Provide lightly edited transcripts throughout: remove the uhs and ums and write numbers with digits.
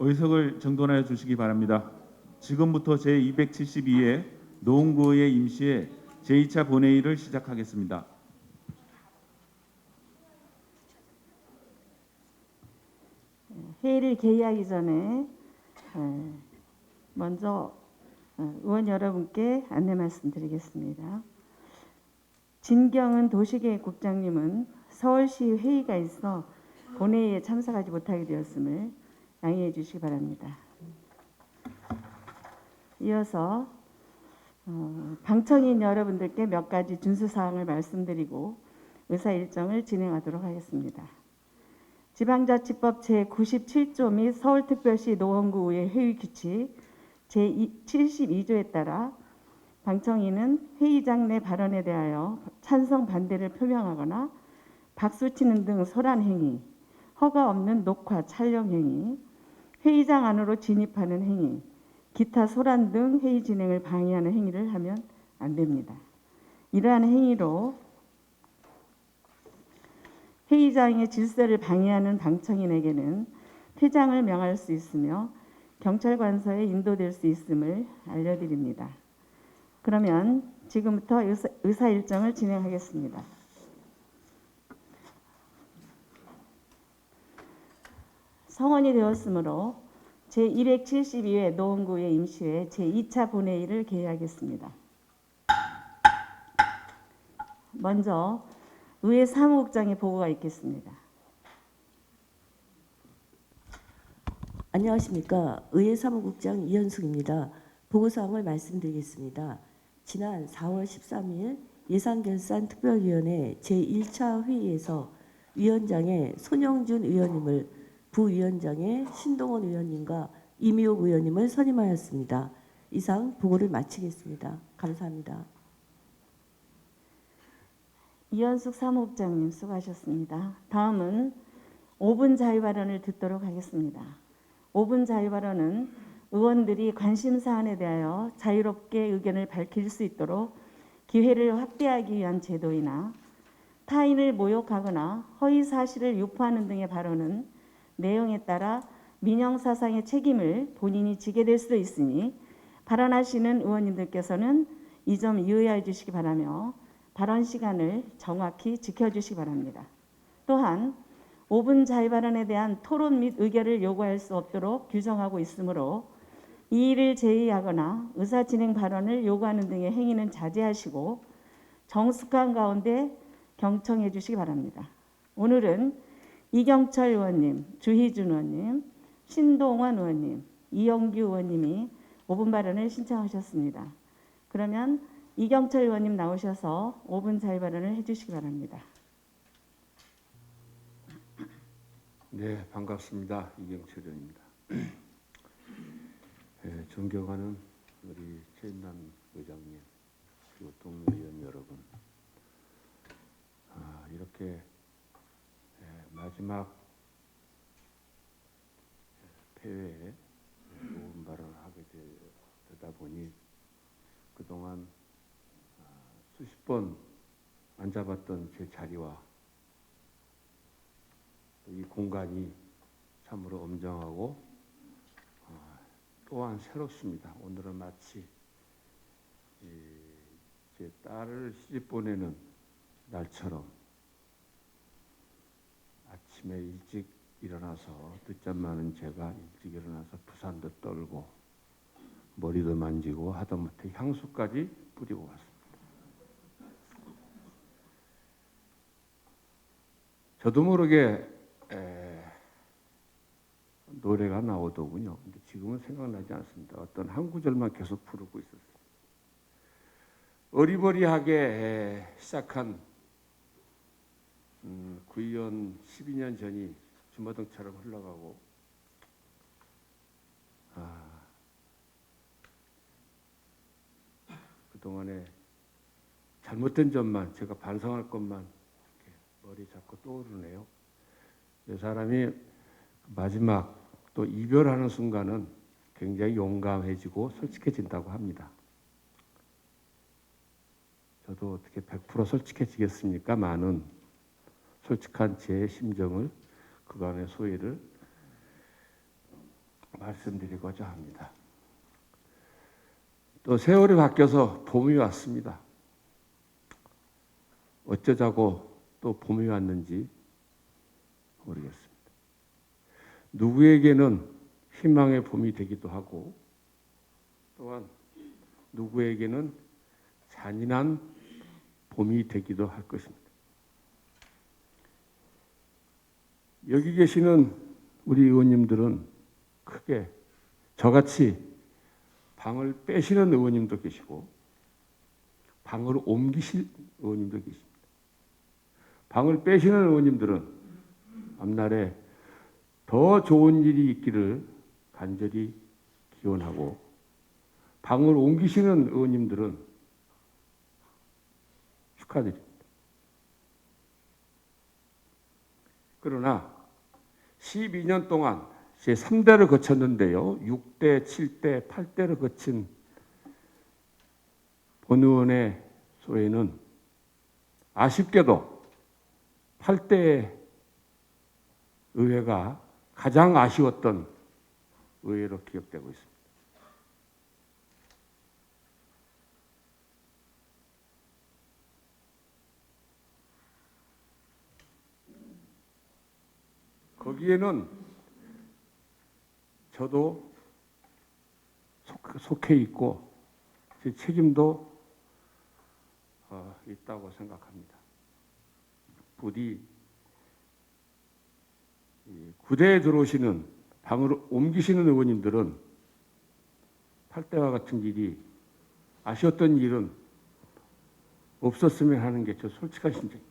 의석을 정돈하여 주시기 바랍니다. 지금부터 제272회 노원구의회 임시회 제2차 본회의를 시작하겠습니다. 회의를 개의하기 전에 먼저 의원 여러분께 안내 말씀드리겠습니다. 진경은 도시계획국장님은 서울시 회의가 있어 본회의에 참석하지 못하게 되었음을 양해해 주시기 바랍니다. 이어서 방청인 여러분들께 몇 가지 준수사항을 말씀드리고 의사 일정을 진행하도록 하겠습니다. 지방자치법 제97조 및 서울특별시 노원구의회 회의규칙 제72조에 따라 방청인은 회의장 내 발언에 대하여 찬성 반대를 표명하거나 박수치는 등 소란 행위, 허가 없는 녹화 촬영 행위, 회의장 안으로 진입하는 행위, 기타 소란 등 회의 진행을 방해하는 행위를 하면 안 됩니다. 이러한 행위로 회의장의 질서를 방해하는 방청인에게는 퇴장을 명할 수 있으며 경찰관서에 인도될 수 있음을 알려드립니다. 그러면 지금부터 의사 일정을 진행하겠습니다. 성원이 되었으므로 제272회 노원구의 임시회 제2차 본회의를 개회하겠습니다. 먼저 의회 사무국장의 보고가 있겠습니다. 안녕하십니까. 의회 사무국장 이현숙입니다. 보고사항을 말씀드리겠습니다. 지난 4월 13일 예산결산특별위원회 제1차 회의에서 위원장의 손영준 의원님을 부위원장의 신동원 의원님과 이미옥 의원님을 선임하였습니다. 이상 보고를 마치겠습니다. 감사합니다. 이현숙 사무국장님 수고하셨습니다. 다음은 5분 자유발언을 듣도록 하겠습니다. 5분 자유발언은 의원들이 관심사안에 대하여 자유롭게 의견을 밝힐 수 있도록 기회를 확대하기 위한 제도이나 타인을 모욕하거나 허위사실을 유포하는 등의 발언은 내용에 따라 민형사상의 책임을 본인이 지게 될 수도 있으니 발언하시는 의원님들께서는 이 점 유의해 주시기 바라며 발언 시간을 정확히 지켜주시기 바랍니다. 또한 5분 자유발언에 대한 토론 및 의결을 요구할 수 없도록 규정하고 있으므로 이의를 제의하거나 의사진행 발언을 요구하는 등의 행위는 자제하시고 정숙한 가운데 경청해 주시기 바랍니다. 오늘은 이경철 의원님, 주희준 의원님, 신동원 의원님, 이영규 의원님이 5분 발언을 신청하셨습니다. 그러면 이경철 의원님 나오셔서 5분 자유발언을 해주시기 바랍니다. 네, 반갑습니다. 이경철 의원입니다. 존경하는 우리 최인남 의장님, 그리고 동료 의원 여러분, 이렇게 마지막 폐회에 5분 발언을 하게 되다 보니 그동안 수십 번 앉아봤던 제 자리와 이 공간이 참으로 엄정하고 또한 새롭습니다. 오늘은 마치 제 딸을 시집 보내는 날처럼 아침에 일찍 일어나서 늦잠 많은 제가 일찍 일어나서 부산도 떨고 머리도 만지고 하다못해 향수까지 뿌리고 왔습니다. 저도 모르게 노래가 나오더군요. 근데 지금은 생각나지 않습니다. 어떤 한 구절만 계속 부르고 있었어요. 어리버리하게 시작한 구의원 12년 전이 주마등처럼 흘러가고 그동안에 잘못된 점만 제가 반성할 것만 이렇게 머리 잡고 떠오르네요. 이 사람이 마지막 또 이별하는 순간은 굉장히 용감해지고 솔직해진다고 합니다. 저도 어떻게 100% 솔직해지겠습니까? 많은 솔직한 제 심정을 그간의 소회를 말씀드리고자 합니다. 또 세월이 바뀌어서 봄이 왔습니다. 어쩌자고 또 봄이 왔는지 모르겠습니다. 누구에게는 희망의 봄이 되기도 하고 또한 누구에게는 잔인한 봄이 되기도 할 것입니다. 여기 계시는 우리 의원님들은 크게 저같이 방을 빼시는 의원님도 계시고 방을 옮기실 의원님도 계십니다. 방을 빼시는 의원님들은 앞날에 더 좋은 일이 있기를 간절히 기원하고 방을 옮기시는 의원님들은 축하드립니다. 그러나 12년 동안 제 3대를 거쳤는데요. 6대, 7대, 8대를 거친 본 의원의 소회는 아쉽게도 8대 의회가 가장 아쉬웠던 의회로 기억되고 있습니다. 거기에는 저도 속해 있고 제 책임도 있다고 생각합니다. 부디 구대에 들어오시는 방으로 옮기시는 의원님들은 8대와 같은 일이 아쉬웠던 일은 없었으면 하는 게 저 솔직한 심정입니다.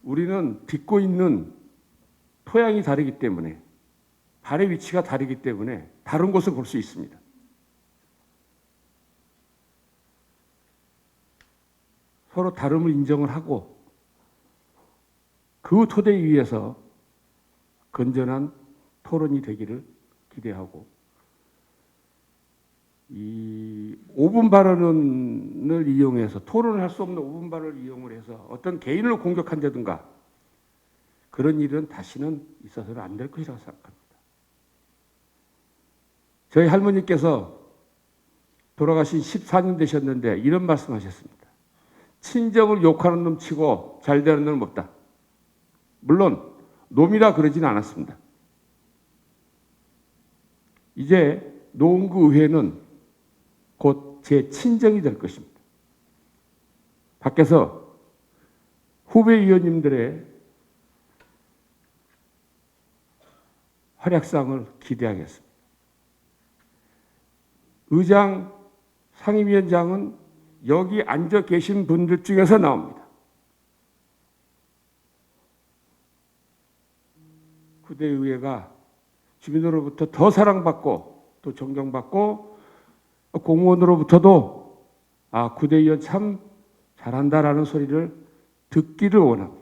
우리는 딛고 있는 토양이 다르기 때문에 발의 위치가 다르기 때문에 다른 곳을 볼 수 있습니다. 서로 다름을 인정을 하고 그 토대 위에서 건전한 토론이 되기를 기대하고 이 5분 발언을 이용해서 토론을 할 수 없는 5분 발언을 이용을 해서 어떤 개인을 공격한다든가 그런 일은 다시는 있어서는 안 될 것이라고 생각합니다. 저희 할머니께서 돌아가신 14년 되셨는데 이런 말씀하셨습니다. 친정을 욕하는 놈 치고 잘 되는 놈은 없다. 물론 놈이라 그러지는 않았습니다. 이제 노원구 의회는 곧 제 친정이 될 것입니다. 밖에서 후배 의원님들의 활약상을 기대하겠습니다. 의장, 상임위원장은 여기 앉아 계신 분들 중에서 나옵니다. 구대의회가 주민으로부터 더 사랑받고 또 존경받고 공무원으로부터도 구대의원 참 잘한다라는 소리를 듣기를 원합니다.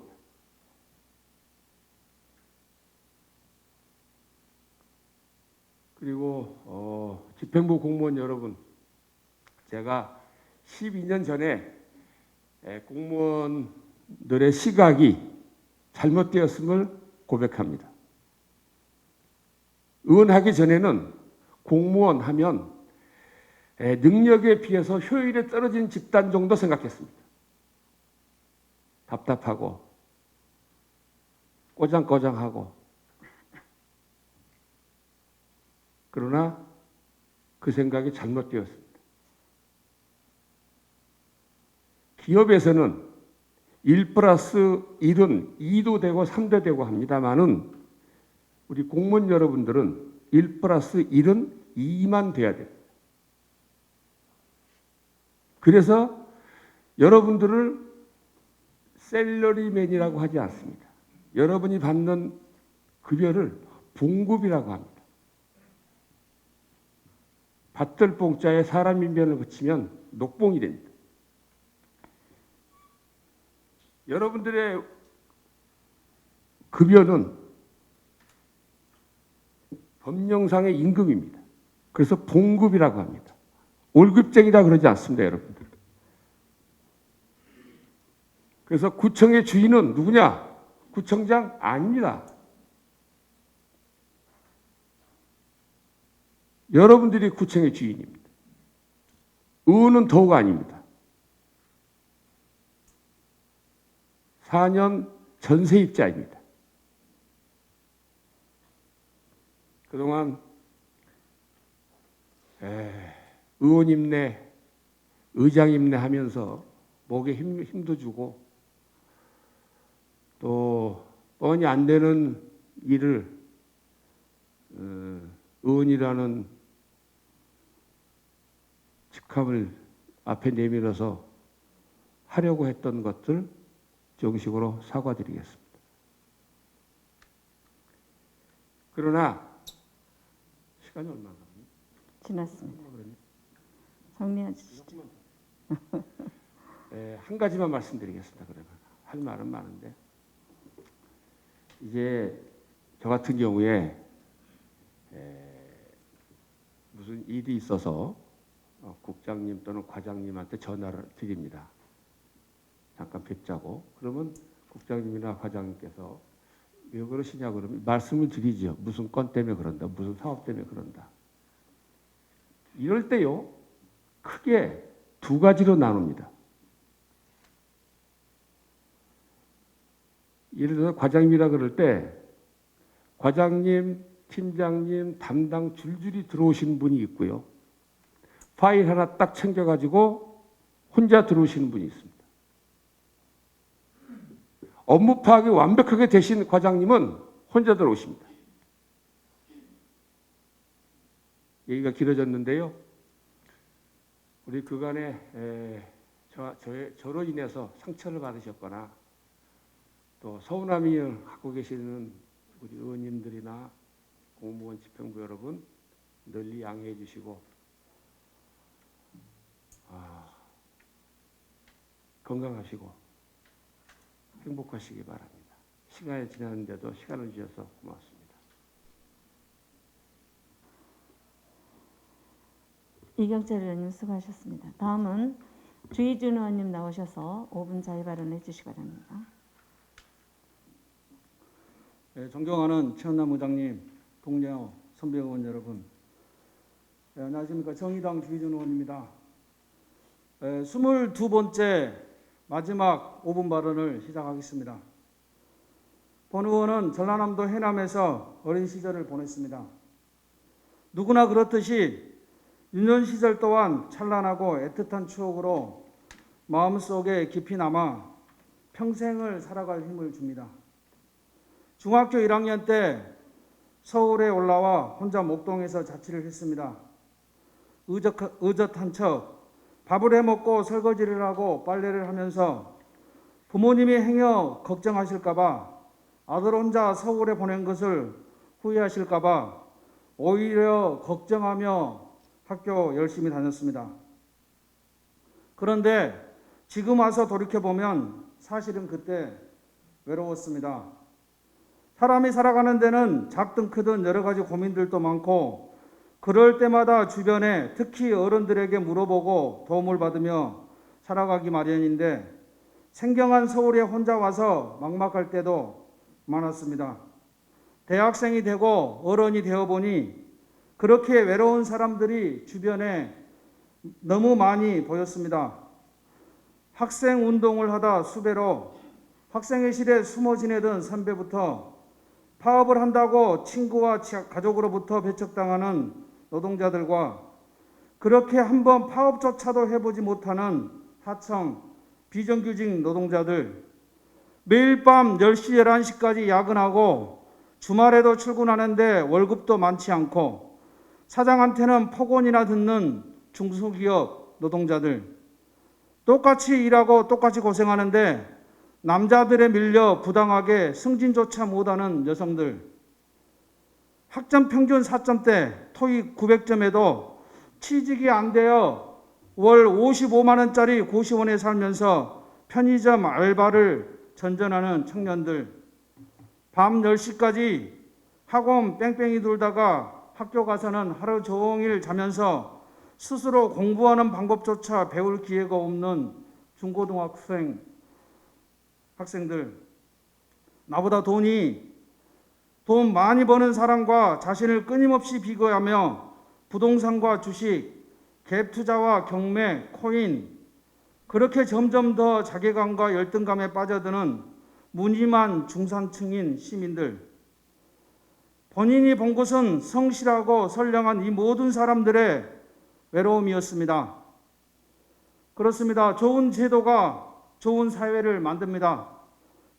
그리고 집행부 공무원 여러분, 제가 12년 전에 공무원들의 시각이 잘못되었음을 고백합니다. 의원하기 전에는 공무원 하면 능력에 비해서 효율에 떨어진 집단 정도 생각했습니다. 답답하고 꼬장꼬장하고 그러나 그 생각이 잘못되었습니다. 기업에서는 1+1은 2도 되고 3도 되고 합니다만은 우리 공무원 여러분들은 1+1은 2만 돼야 됩니다. 그래서 여러분들을 셀러리맨이라고 하지 않습니다. 여러분이 받는 급여를 봉급이라고 합니다. 밭들 봉자에 사람 인변을 붙이면 녹봉이 됩니다. 여러분들의 급여는 법령상의 임금입니다. 그래서 봉급이라고 합니다. 월급쟁이라 그러지 않습니다, 여러분들. 그래서 구청의 주인은 누구냐? 구청장 아닙니다. 여러분들이 구청의 주인입니다. 의원은 더욱 아닙니다. 4년 전세입자입니다. 그동안 의원 임내, 의장 임내 하면서 목에 힘도 주고 또 뻔히 안 되는 일을 의원이라는 직함을 앞에 내밀어서 하려고 했던 것들 정식으로 사과드리겠습니다. 그러나 시간이 얼마나 남았니? 지났습니다. 정리해 주시죠. 한 가지만 말씀드리겠습니다. 그러면 할 말은 많은데 이제 저 같은 경우에 무슨 일이 있어서 국장님 또는 과장님한테 전화를 드립니다. 잠깐 뵙자고. 그러면 국장님이나 과장님께서 왜 그러시냐 그러면 말씀을 드리죠. 무슨 건 때문에 그런다. 무슨 사업 때문에 그런다. 이럴 때요. 크게 두 가지로 나눕니다. 예를 들어서 과장님이라 그럴 때 과장님, 팀장님, 담당 줄줄이 들어오시는 분이 있고요. 파일 하나 딱 챙겨가지고 혼자 들어오시는 분이 있습니다. 업무 파악이 완벽하게 되신 과장님은 혼자 들어오십니다. 얘기가 길어졌는데요. 우리 그간에 저로 인해서 상처를 받으셨거나 또 서운함을 갖고 계시는 우리 의원님들이나 공무원 집행부 여러분 널리 양해해 주시고 건강하시고 행복하시기 바랍니다. 시간이 지났는데도 시간을 주셔서 고맙습니다. 이경철 의원님 수고하셨습니다. 다음은 주희준 의원님 나오셔서 5분 자유 발언해 주시기 바랍니다. 네, 존경하는 최원남 의장님, 동료 선배 의원 여러분, 안녕하십니까. 정의당 주희준 의원입니다. 22번째 마지막 5분 발언을 시작하겠습니다. 본 의원은 전라남도 해남에서 어린 시절을 보냈습니다. 누구나 그렇듯이 유년 시절 또한 찬란하고 애틋한 추억으로 마음속에 깊이 남아 평생을 살아갈 힘을 줍니다. 중학교 1학년 때 서울에 올라와 혼자 목동에서 자취를 했습니다. 의젓한 척 밥을 해먹고 설거지를 하고 빨래를 하면서 부모님이 행여 걱정하실까 봐 아들 혼자 서울에 보낸 것을 후회하실까 봐 오히려 걱정하며 학교 열심히 다녔습니다. 그런데 지금 와서 돌이켜보면 사실은 그때 외로웠습니다. 사람이 살아가는 데는 작든 크든 여러 가지 고민들도 많고 그럴 때마다 주변에 특히 어른들에게 물어보고 도움을 받으며 살아가기 마련인데 생경한 서울에 혼자 와서 막막할 때도 많았습니다. 대학생이 되고 어른이 되어보니 그렇게 외로운 사람들이 주변에 너무 많이 보였습니다. 학생 운동을 하다 수배로 학생회실에 숨어 지내던 선배부터 파업을 한다고 친구와 가족으로부터 배척당하는 노동자들과 그렇게 한번 파업조차도 해보지 못하는 하청, 비정규직 노동자들, 매일 밤 10시, 11시까지 야근하고 주말에도 출근하는데 월급도 많지 않고 사장한테는 폭언이나 듣는 중소기업 노동자들, 똑같이 일하고 똑같이 고생하는데 남자들에 밀려 부당하게 승진조차 못하는 여성들, 학점 평균 4점대, 토익 900점에도 취직이 안 되어 월 55만 원짜리 고시원에 살면서 편의점 알바를 전전하는 청년들, 밤 10시까지 학원 뺑뺑이 돌다가 학교 가서는 하루 종일 자면서 스스로 공부하는 방법조차 배울 기회가 없는 중고등학생 학생들, 나보다 돈 많이 버는 사람과 자신을 끊임없이 비교하며 부동산과 주식, 갭 투자와 경매, 코인, 그렇게 점점 더 자괴감과 열등감에 빠져드는 무늬만 중산층인 시민들, 본인이 본 것은 성실하고 선량한 이 모든 사람들의 외로움이었습니다. 그렇습니다. 좋은 제도가 좋은 사회를 만듭니다.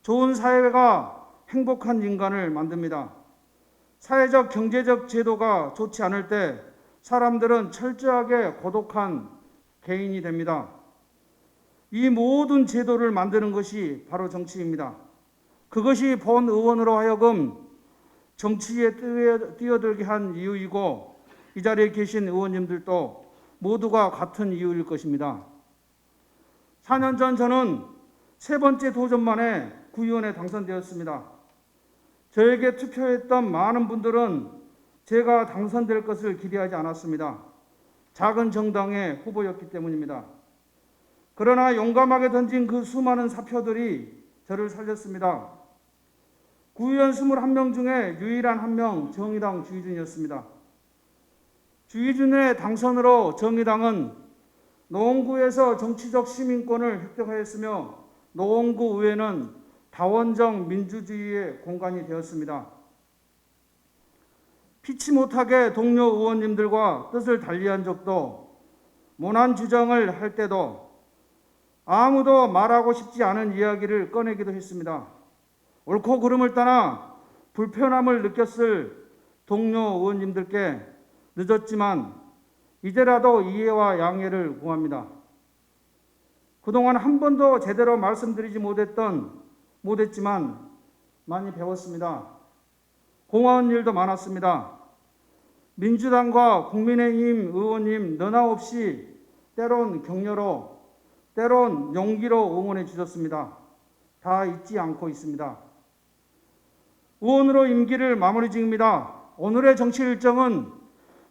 좋은 사회가 행복한 인간을 만듭니다. 사회적 경제적 제도가 좋지 않을 때 사람들은 철저하게 고독한 개인이 됩니다. 이 모든 제도를 만드는 것이 바로 정치입니다. 그것이 본 의원으로 하여금 정치에 뛰어들게 한 이유이고, 이 자리에 계신 의원님들도 모두가 같은 이유일 것입니다. 4년 전 저는 세 번째 도전 만에 구의원에 당선되었습니다. 저에게 투표했던 많은 분들은 제가 당선될 것을 기대하지 않았습니다. 작은 정당의 후보였기 때문입니다. 그러나 용감하게 던진 그 수많은 사표들이 저를 살렸습니다. 구의원 21명 중에 유일한 한 명 정의당 주희준이었습니다. 주희준의 당선으로 정의당은 노원구에서 정치적 시민권을 획득하였으며 노원구 의회는 다원적 민주주의의 공간이 되었습니다. 피치 못하게 동료 의원님들과 뜻을 달리한 적도, 모난 주장을 할 때도 아무도 말하고 싶지 않은 이야기를 꺼내기도 했습니다. 옳고 그름을 떠나 불편함을 느꼈을 동료 의원님들께 늦었지만 이제라도 이해와 양해를 구합니다. 그동안 한 번도 제대로 말씀드리지 못했지만 많이 배웠습니다. 고마운 일도 많았습니다. 민주당과 국민의힘 의원님 너나 없이 때론 격려로, 때론 용기로 응원해 주셨습니다. 다 잊지 않고 있습니다. 의원으로 임기를 마무리 중입니다. 오늘의 정치 일정은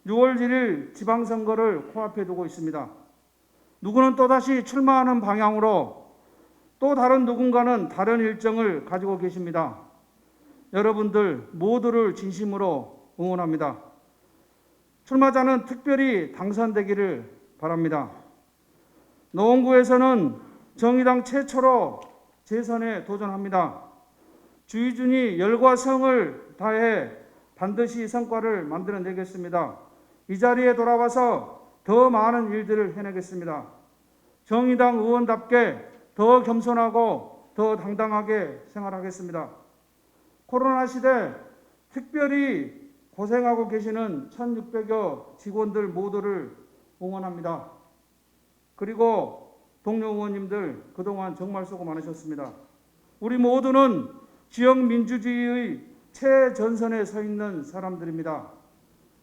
6월 1일 지방선거를 코앞에 두고 있습니다. 누구는 또다시 출마하는 방향으로, 또 다른 누군가는 다른 일정을 가지고 계십니다. 여러분들 모두를 진심으로 응원합니다. 출마자는 특별히 당선되기를 바랍니다. 노원구에서는 정의당 최초로 재선에 도전합니다. 주희준이 열과 성을 다해 반드시 성과를 만들어내겠습니다. 이 자리에 돌아와서 더 많은 일들을 해내겠습니다. 정의당 의원답게 더 겸손하고 더 당당하게 생활하겠습니다. 코로나 시대 특별히 고생하고 계시는 1,600여 직원들 모두를 응원합니다. 그리고 동료 의원님들 그동안 정말 수고 많으셨습니다. 우리 모두는 지역 민주주의의 최전선에 서 있는 사람들입니다.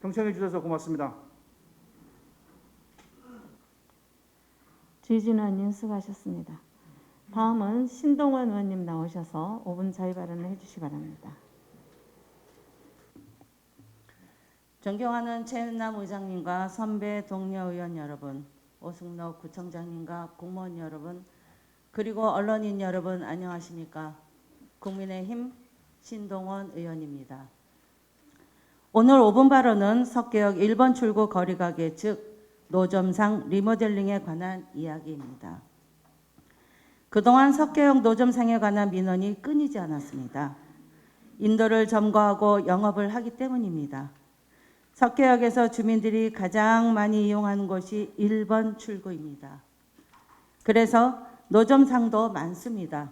경청해 주셔서 고맙습니다. 주희준 의원님 수고하셨습니다. 다음은 신동원 의원님 나오셔서 5분 자유 발언을 해주시기 바랍니다. 존경하는 최은남 의장님과 선배 동료 의원 여러분, 오승록 구청장님과 공무원 여러분, 그리고 언론인 여러분 안녕하십니까? 국민의힘 신동원 의원입니다. 오늘 5분 발언은 석계역 1번 출구 거리가게 즉 노점상 리모델링에 관한 이야기입니다. 그동안 석계역 노점상에 관한 민원이 끊이지 않았습니다. 인도를 점거하고 영업을 하기 때문입니다. 석계역에서 주민들이 가장 많이 이용하는 곳이 1번 출구입니다. 그래서 노점상도 많습니다.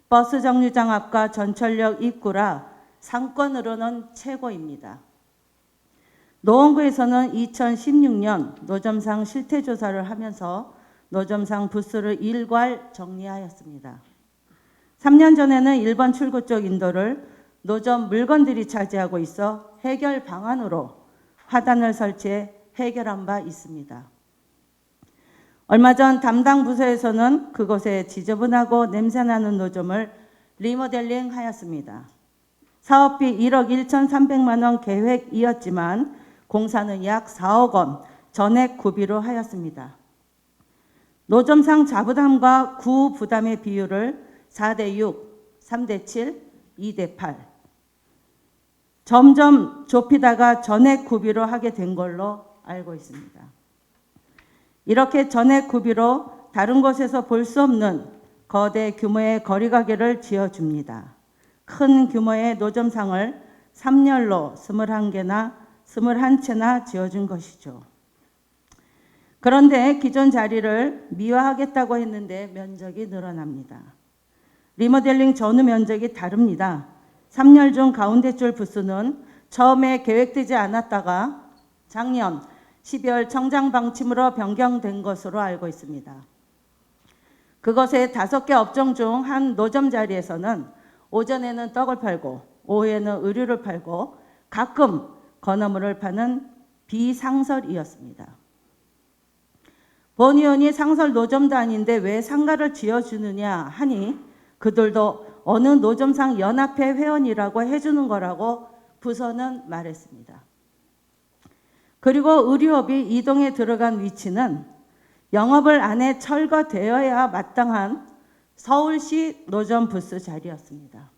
버스 정류장 앞과 전철역 입구라 상권으로는 최고입니다. 노원구에서는 2016년 노점상 실태조사를 하면서 노점상 부스를 일괄 정리하였습니다. 3년 전에는 1번 출구 쪽 인도를 노점 물건들이 차지하고 있어 해결 방안으로 화단을 설치해 해결한 바 있습니다. 얼마 전 담당 부서에서는 그곳에 지저분하고 냄새나는 노점을 리모델링 하였습니다. 사업비 1억 1,300만 원 계획이었지만 공사는 약 4억 원 전액 구비로 하였습니다. 노점상 자부담과 구부담의 비율을 4대 6, 3대 7, 2대 8. 점점 좁히다가 전액 구비로 하게 된 걸로 알고 있습니다. 이렇게 전액 구비로 다른 곳에서 볼 수 없는 거대 규모의 거리가게를 지어줍니다. 큰 규모의 노점상을 3열로 21개나 21채나 지어준 것이죠. 그런데 기존 자리를 미화하겠다고 했는데 면적이 늘어납니다. 리모델링 전후 면적이 다릅니다. 3열 중 가운데 줄 부스는 처음에 계획되지 않았다가 작년 12월 청장 방침으로 변경된 것으로 알고 있습니다. 그것의 5개 업종 중 한 노점 자리에서는 오전에는 떡을 팔고 오후에는 의류를 팔고 가끔 건어물을 파는 비상설이었습니다. 본 의원이 상설 노점도 아닌데 왜 상가를 지어주느냐 하니 그들도 어느 노점상 연합회 회원이라고 해주는 거라고 부서는 말했습니다. 그리고 의류업이 이동에 들어간 위치는 영업을 안에 철거되어야 마땅한 서울시 노점 부스 자리였습니다.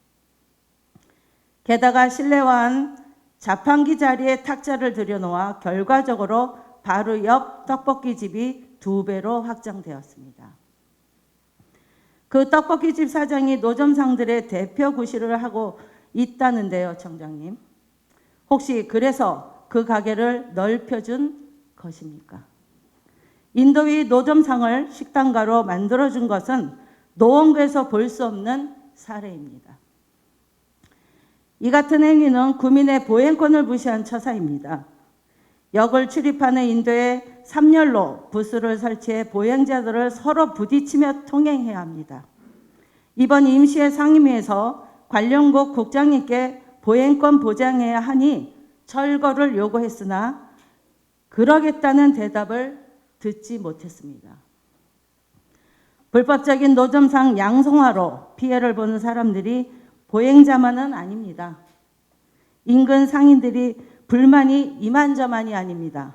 게다가 실내화한 자판기 자리에 탁자를 들여놓아 결과적으로 바로 옆 떡볶이집이 2배로 확장되었습니다. 그 떡볶이집 사장이 노점상들의 대표 구실을 하고 있다는데요, 청장님. 혹시 그래서 그 가게를 넓혀준 것입니까? 인도위 노점상을 식당가로 만들어준 것은 노원구에서 볼 수 없는 사례입니다. 이 같은 행위는 구민의 보행권을 무시한 처사입니다. 역을 출입하는 인도에 3열로 부스를 설치해 보행자들을 서로 부딪히며 통행해야 합니다. 이번 임시회 상임위에서 관련국 국장님께 보행권 보장해야 하니 철거를 요구했으나 그러겠다는 대답을 듣지 못했습니다. 불법적인 노점상 양성화로 피해를 보는 사람들이 보행자만은 아닙니다. 인근 상인들이 불만이 이만저만이 아닙니다.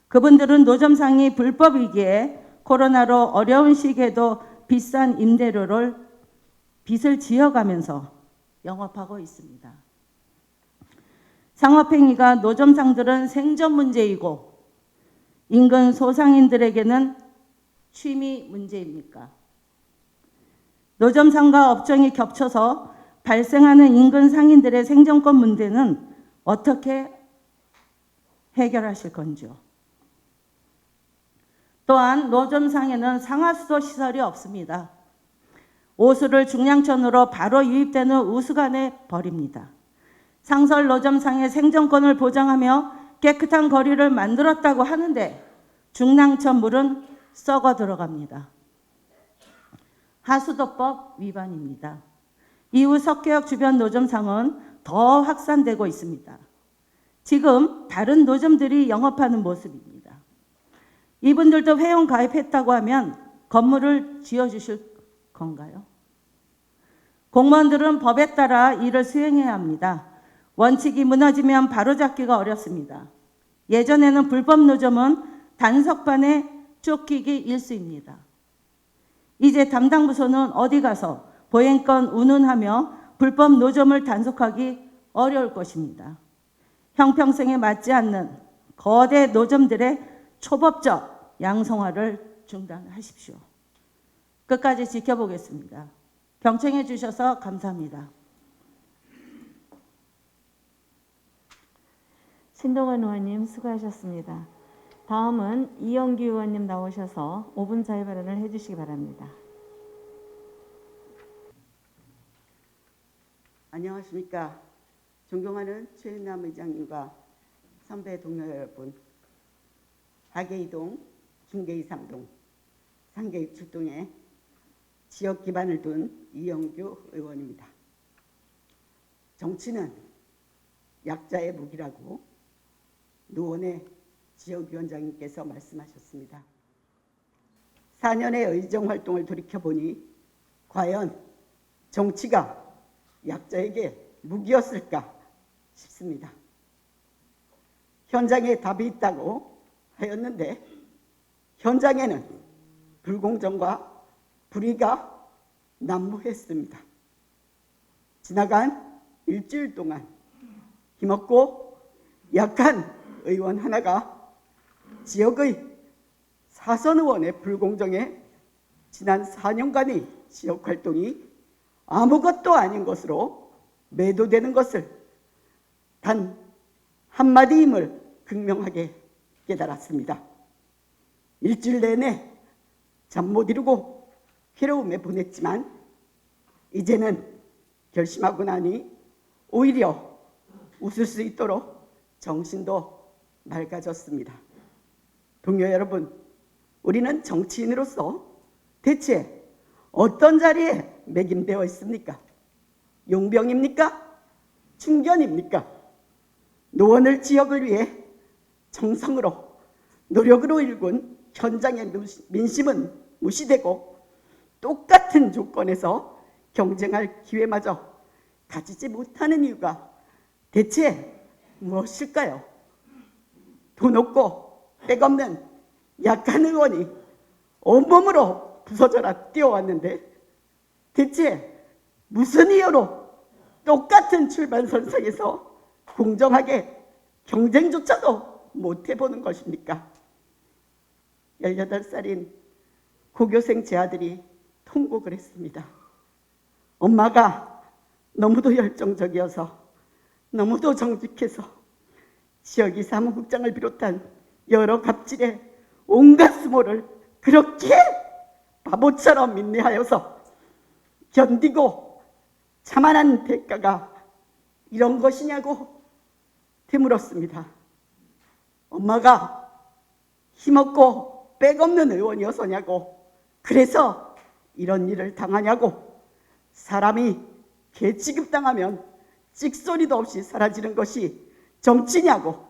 그분들은 노점상이 불법이기에 코로나로 어려운 시기에도 비싼 임대료를 빚을 지어가면서 영업하고 있습니다. 상업행위가 노점상들은 생존 문제이고 인근 소상인들에게는 취미 문제입니까? 노점상과 업종이 겹쳐서 발생하는 인근 상인들의 생존권 문제는 어떻게 해결하실 건지요? 또한 노점상에는 상하수도 시설이 없습니다. 오수를 중량천으로 바로 유입되는 우수관에 버립니다. 상설 노점상의 생존권을 보장하며 깨끗한 거리를 만들었다고 하는데 중량천 물은 썩어 들어갑니다. 하수도법 위반입니다. 이후 석계역 주변 노점상은 더 확산되고 있습니다. 지금 다른 노점들이 영업하는 모습입니다. 이분들도 회원 가입했다고 하면 건물을 지어주실 건가요? 공무원들은 법에 따라 일을 수행해야 합니다. 원칙이 무너지면 바로잡기가 어렵습니다. 예전에는 불법 노점은 단속반에 쫓기기 일쑤입니다. 이제 담당 부서는 어디 가서 보행권 운운하며 불법 노점을 단속하기 어려울 것입니다. 형평성에 맞지 않는 거대 노점들의 초법적 양성화를 중단하십시오. 끝까지 지켜보겠습니다. 경청해 주셔서 감사합니다. 신동원 의원님 수고하셨습니다. 다음은 이영규 의원님 나오셔서 5분 자유 발언을 해주시기 바랍니다. 안녕하십니까. 존경하는 최윤남 의장님과 선배 동료 여러분, 하계이동, 중계이삼동, 상계육 출동에 지역 기반을 둔 이영규 의원입니다. 정치는 약자의 무기라고 노원의 지역위원장님께서 말씀하셨습니다. 4년의 의정활동을 돌이켜보니 과연 정치가 약자에게 무기였을까 싶습니다. 현장에 답이 있다고 하였는데 현장에는 불공정과 불의가 난무했습니다. 지나간 일주일 동안 힘없고 약한 의원 하나가 지역의 사선 의원의 불공정에 지난 4년간의 지역 활동이 아무것도 아닌 것으로 매도되는 것을 단 한마디임을 극명하게 깨달았습니다. 일주일 내내 잠 못 이루고 괴로움에 보냈지만 이제는 결심하고 나니 오히려 웃을 수 있도록 정신도 맑아졌습니다. 동료 여러분, 우리는 정치인으로서 대체 어떤 자리에 매김되어 있습니까? 용병입니까? 중견입니까? 노원을 지역을 위해 정성으로 노력으로 일군 현장의 민심은 무시되고 똑같은 조건에서 경쟁할 기회마저 가지지 못하는 이유가 대체 무엇일까요? 돈 없고 백 없는 약한 의원이 온몸으로 부서져라 뛰어왔는데 대체 무슨 이유로 똑같은 출발선상에서 공정하게 경쟁조차도 못 해보는 것입니까? 18살인 고교생 제 아들이 통곡을 했습니다. 엄마가 너무도 열정적이어서 너무도 정직해서 지역이 사무국장을 비롯한 여러 갑질에 온갖 수모를 그렇게 바보처럼 인내하여서 견디고 자만한 대가가 이런 것이냐고 되물었습니다. 엄마가 힘없고 빽없는 의원이어서냐고, 그래서 이런 일을 당하냐고, 사람이 개 취급당하면 찍소리도 없이 사라지는 것이 정치냐고,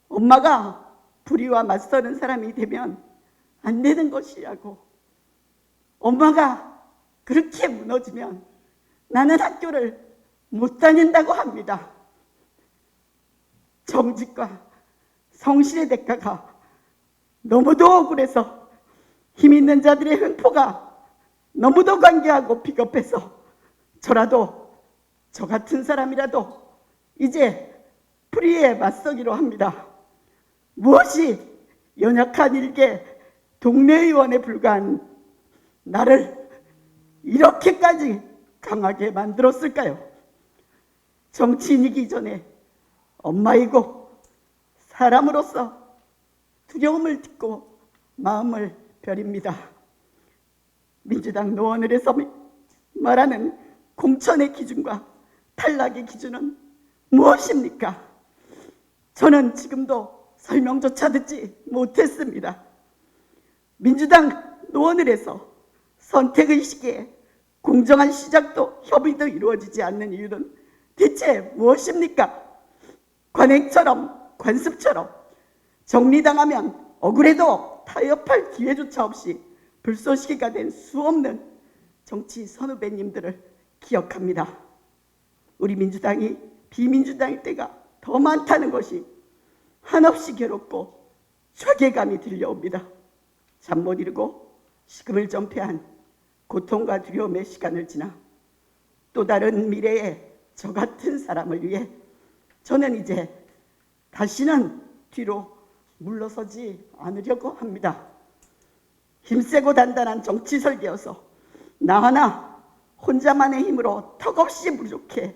엄마가 불의와 맞서는 사람이 되면 안 되는 것이냐고, 엄마가 그렇게 무너지면 나는 학교를 못 다닌다고 합니다. 정직과 성실의 대가가 너무도 억울해서 힘 있는 자들의 횡포가 너무도 관계하고 비겁해서 저라도, 저 같은 사람이라도 이제 불의에 맞서기로 합니다. 무엇이 연약한 일개 동네 의원에 불과한 나를 이렇게까지 강하게 만들었을까요? 정치인이기 전에 엄마이고 사람으로서 두려움을 딛고 마음을 벼립니다. 민주당 노원을 해서 말하는 공천의 기준과 탈락의 기준은 무엇입니까? 저는 지금도 설명조차 듣지 못했습니다. 민주당 노원을 해서 선택의 시기에 공정한 시작도 협의도 이루어지지 않는 이유는 대체 무엇입니까? 관행처럼, 관습처럼 정리당하면 억울해도 타협할 기회조차 없이 불쏘시개가 된 수없는 정치 선후배님들을 기억합니다. 우리 민주당이 비민주당일 때가 더 많다는 것이 한없이 괴롭고 좌괴감이 들려옵니다. 잠 못 이루고 식음을 전폐한 고통과 두려움의 시간을 지나 또 다른 미래의 저 같은 사람을 위해 저는 이제 다시는 뒤로 물러서지 않으려고 합니다. 힘세고 단단한 정치 설계여서 나 하나 혼자만의 힘으로 턱없이 부족해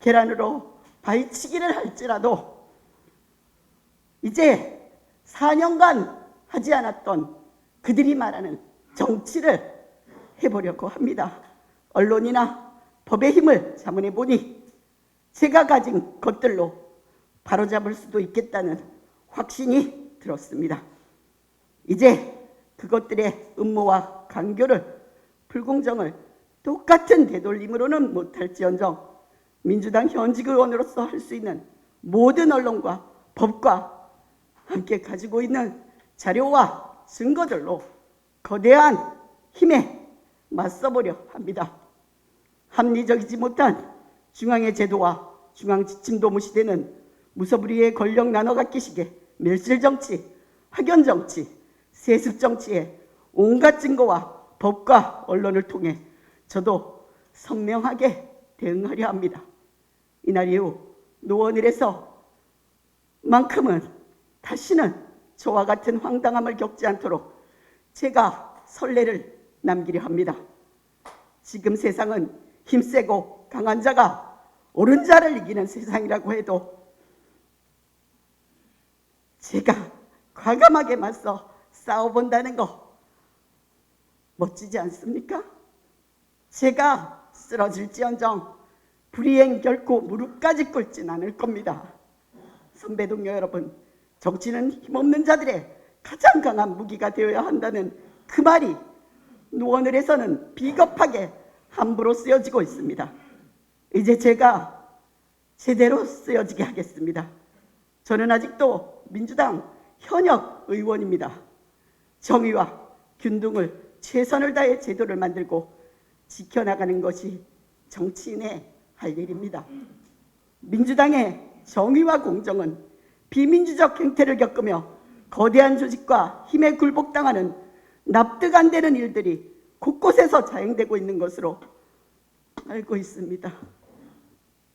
계란으로 바위치기를 할지라도 이제 4년간 하지 않았던 그들이 말하는 정치를 해보려고 합니다. 언론이나 법의 힘을 자문해 보니 제가 가진 것들로 바로잡을 수도 있겠다는 확신이 들었습니다. 이제 그것들의 음모와 강교를, 불공정을 똑같은 되돌림으로는 못할지언정 민주당 현직 의원으로서 할 수 있는 모든 언론과 법과 함께 가지고 있는 자료와 증거들로 거대한 힘에 맞서보려 합니다. 합리적이지 못한 중앙의 제도와 중앙 지침도 무시되는 무소불위의 권력 나눠갖기식의 밀실정치, 확연정치, 세습정치의 온갖 증거와 법과 언론을 통해 저도 선명하게 대응하려 합니다. 이날 이후 노원을에서만큼은 다시는 저와 같은 황당함을 겪지 않도록 제가 선례를 남기려 합니다. 지금 세상은 힘세고 강한 자가 옳은 자를 이기는 세상이라고 해도 제가 과감하게 맞서 싸워본다는 거 멋지지 않습니까? 제가 쓰러질지언정 불이행 결코 무릎까지 꿇진 않을 겁니다. 선배 동료 여러분, 정치는 힘없는 자들의 가장 강한 무기가 되어야 한다는 그 말이 노원을에서는 비겁하게 함부로 쓰여지고 있습니다. 이제 제가 제대로 쓰여지게 하겠습니다. 저는 아직도 민주당 현역 의원입니다. 정의와 균등을 최선을 다해 제도를 만들고 지켜나가는 것이 정치인의 할 일입니다. 민주당의 정의와 공정은 비민주적 행태를 겪으며 거대한 조직과 힘에 굴복당하는 납득 안 되는 일들이 곳곳에서 자행되고 있는 것으로 알고 있습니다.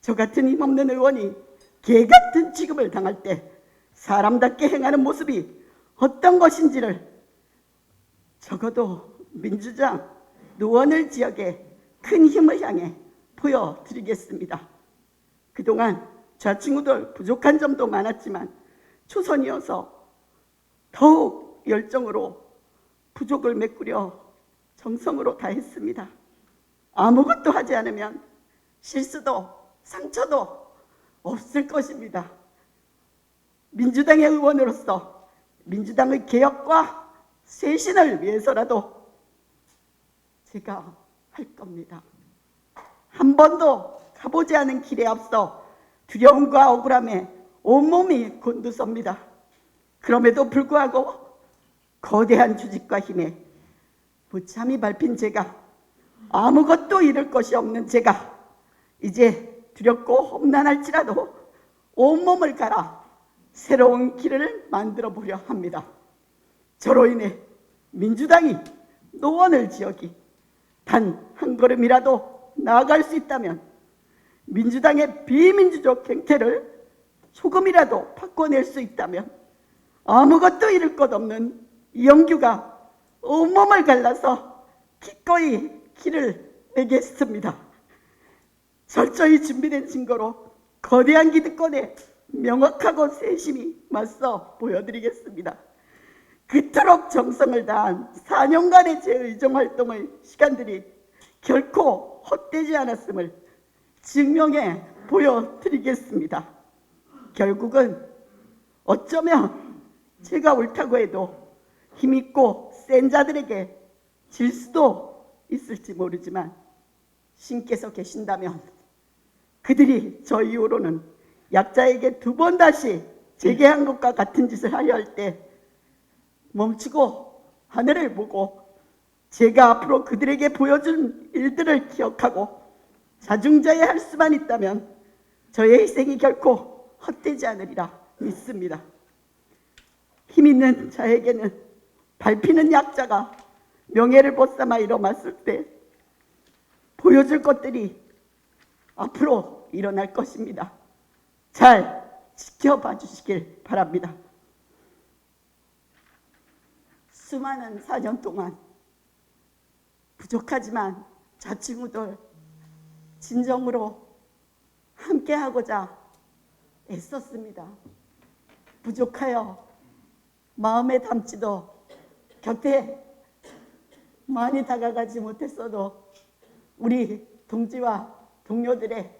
저 같은 힘없는 의원이 개 같은 취급을 당할 때 사람답게 행하는 모습이 어떤 것인지를 적어도 민주당 노원을 지역의 큰 힘을 향해 보여드리겠습니다. 그동안 좌충우돌 부족한 점도 많았지만 초선이어서 더욱 열정으로 부족을 메꾸려 정성으로 다했습니다. 아무것도 하지 않으면 실수도 상처도 없을 것입니다. 민주당의 의원으로서 민주당의 개혁과 쇄신을 위해서라도 제가 할 겁니다. 한 번도 가보지 않은 길에 앞서 두려움과 억울함에 온몸이 곤두섭니다. 그럼에도 불구하고 거대한 조직과 힘에 무참히 밟힌 제가, 아무것도 잃을 것이 없는 제가 이제 두렵고 험난할지라도 온몸을 갈아 새로운 길을 만들어 보려 합니다. 저로 인해 민주당이 노원을 지역이 단 한 걸음이라도 나아갈 수 있다면, 민주당의 비민주적 행태를 조금이라도 바꿔낼 수 있다면 아무것도 잃을 것 없는 이영규가 온몸을 갈라서 기꺼이 길을 내겠습니다. 철저히 준비된 증거로 거대한 기득권에 명확하고 세심히 맞서 보여드리겠습니다. 그토록 정성을 다한 4년간의 제 의정활동의 시간들이 결코 헛되지 않았음을 증명해 보여드리겠습니다. 결국은 어쩌면 제가 옳다고 해도 힘있고 센 자들에게 질 수도 있을지 모르지만, 신께서 계신다면 그들이 저 이후로는 약자에게 2번 다시 재개한 것과 같은 짓을 하려 할 때 멈추고 하늘을 보고 제가 앞으로 그들에게 보여준 일들을 기억하고 자중자애할 수만 있다면 저의 희생이 결코 헛되지 않으리라 믿습니다. 힘 있는 자에게는 밟히는 약자가 명예를 벗삼아 일어났을 때 보여줄 것들이 앞으로 일어날 것입니다. 잘 지켜봐 주시길 바랍니다. 수많은 4년 동안 부족하지만 좌충우돌 진정으로 함께하고자 애썼습니다. 부족하여 마음에 담지도, 곁에 많이 다가가지 못했어도 우리 동지와 동료들의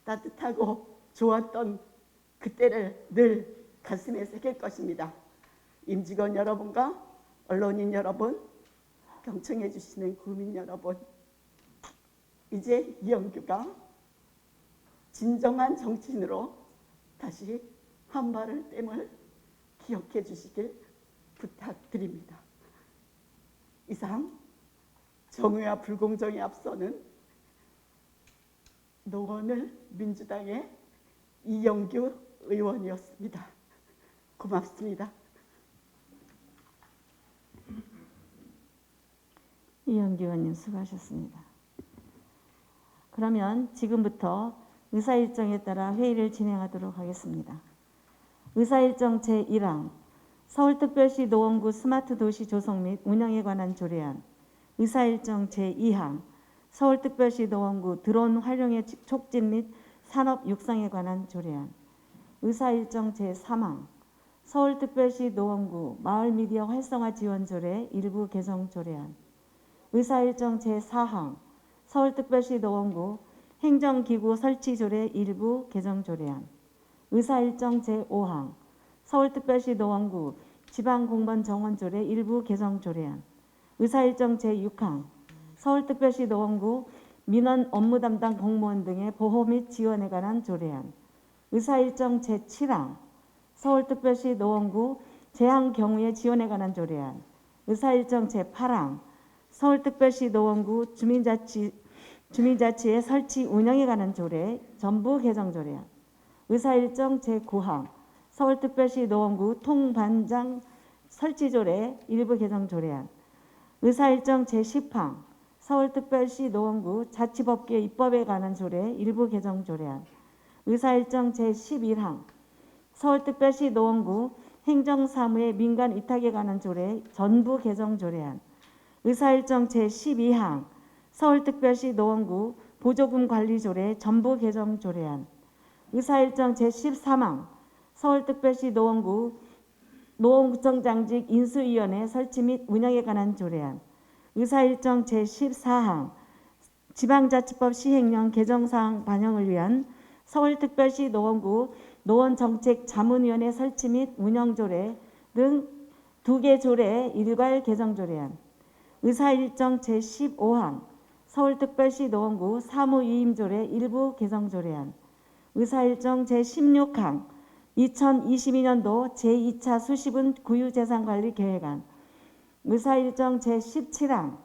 따뜻하고 좋았던 그때를 늘 가슴에 새길 것입니다. 임직원 여러분과 언론인 여러분, 경청해 주시는 국민 여러분, 이제 이영규가 진정한 정치인으로 다시 한 발을 뗀을 기억해 주시길 부탁드립니다. 이상 정의와 불공정에 앞서는 노원을 민주당의 이영규 의원이었습니다. 고맙습니다. 이영규 의원님 수고하셨습니다. 그러면 지금부터 의사일정에 따라 회의를 진행하도록 하겠습니다. 의사일정 제1항 서울특별시 노원구 스마트 도시 조성 및 운영에 관한 조례안. 의사일정 제2항 서울특별시 노원구 드론 활용의 촉진 및 산업 육성에 관한 조례안. 의사일정 제3항 서울특별시 노원구 마을미디어 활성화 지원 조례 일부 개정 조례안. 의사일정 제4항 서울특별시 노원구 행정기구 설치 조례 일부 개정 조례안. 의사일정 제5항 서울특별시 노원구 지방공무원 정원 조례 일부 개정 조례안. 의사일정 제6항 서울특별시 노원구 민원 업무 담당 공무원 등의 보호 및 지원에 관한 조례안. 의사일정 제7항 서울특별시 노원구 재앙 경우의 지원에 관한 조례안. 의사일정 제8항 서울특별시 노원구 주민자치의 설치 운영에 관한 조례 전부 개정 조례안. 의사일정 제9항 서울특별시 노원구 통반장 설치 조례 일부 개정 조례안. 의사일정 제10항 서울특별시 노원구 자치법규 입법에 관한 조례 일부 개정 조례안. 의사일정 제11항 서울특별시 노원구 행정사무의 민간 위탁에 관한 조례 전부 개정 조례안. 의사일정 제12항 서울특별시 노원구 보조금 관리 조례 전부 개정 조례안. 의사일정 제13항 서울특별시 노원구 노원구청장직 인수위원회 설치 및 운영에 관한 조례안. 의사일정 제14항 지방자치법 시행령 개정사항 반영을 위한 서울특별시 노원구 노원정책자문위원회 설치 및 운영조례 등 2개 조례 일괄 개정 조례안. 의사일정 제15항 서울특별시 노원구 사무위임조례 일부 개정 조례안. 의사일정 제16항 2022년도 제2차 수시분 구유재산관리 계획안. 의사일정 제17항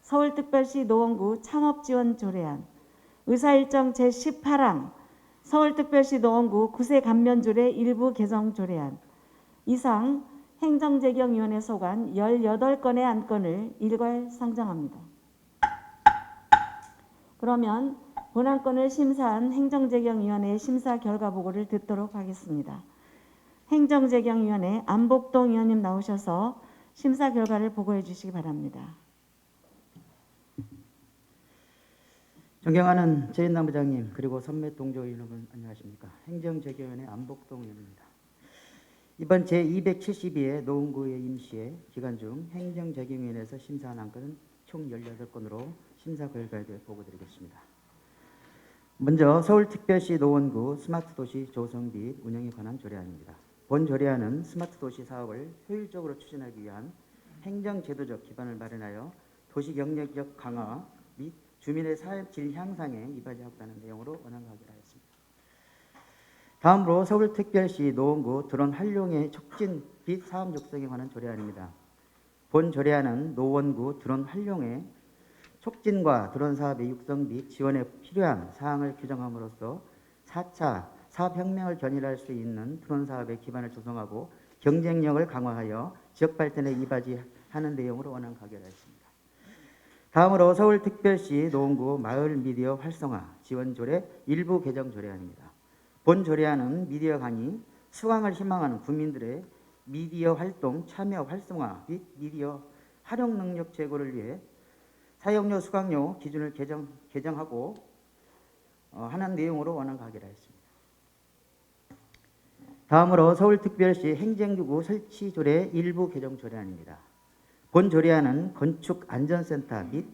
서울특별시 노원구 창업지원 조례안. 의사일정 제18항 서울특별시 노원구 구세 감면조례 일부 개정 조례안. 이상 행정재경위원회 소관 18건의 안건을 일괄 상정합니다. 그러면 본안건을 심사한 행정재경위원회의 심사 결과 보고를 듣도록 하겠습니다. 행정재경위원회 안복동 위원님 나오셔서 심사 결과를 보고해 주시기 바랍니다. 존경하는 최인남 부장님 그리고 선배 동조 여러분 안녕하십니까. 행정재경위원회 안복동 의원입니다. 이번 제272회 노원구의 임시회 기간 중 행정재경위원회에서 심사한 안건은 총 18건으로 심사 결과에 대해 보고드리겠습니다. 먼저 서울특별시 노원구 스마트도시 조성 및 운영에 관한 조례안입니다. 본 조례안은 스마트도시 사업을 효율적으로 추진하기 위한 행정제도적 기반을 마련하여 도시경제력 강화 및 주민의 삶질 향상에 이바지하겠다는 내용으로 원안하기로 하였습니다. 다음으로 서울특별시 노원구 드론 활용의 촉진 및 사업 육성에 관한 조례안입니다. 본 조례안은 노원구 드론 활용의 촉진과 드론 사업의 육성 및 지원에 필요한 사항을 규정함으로써 4차 사업혁명을 견인할 수 있는 드론 사업의 기반을 조성하고 경쟁력을 강화하여 지역 발전에 이바지하는 내용으로 원안 가결하였습니다. 다음으로 서울특별시 노원구 마을 미디어 활성화 지원 조례 일부 개정 조례안입니다. 본 조례안은 미디어 강의, 수강을 희망하는 국민들의 미디어 활동 참여 활성화 및 미디어 활용 능력 제고를 위해 사용료 수강료 기준을 개정하고 하는 내용으로 원안 가결하였습니다. 다음으로 서울특별시 행정기구 설치 조례 일부 개정 조례안입니다. 본 조례안은 건축안전센터 및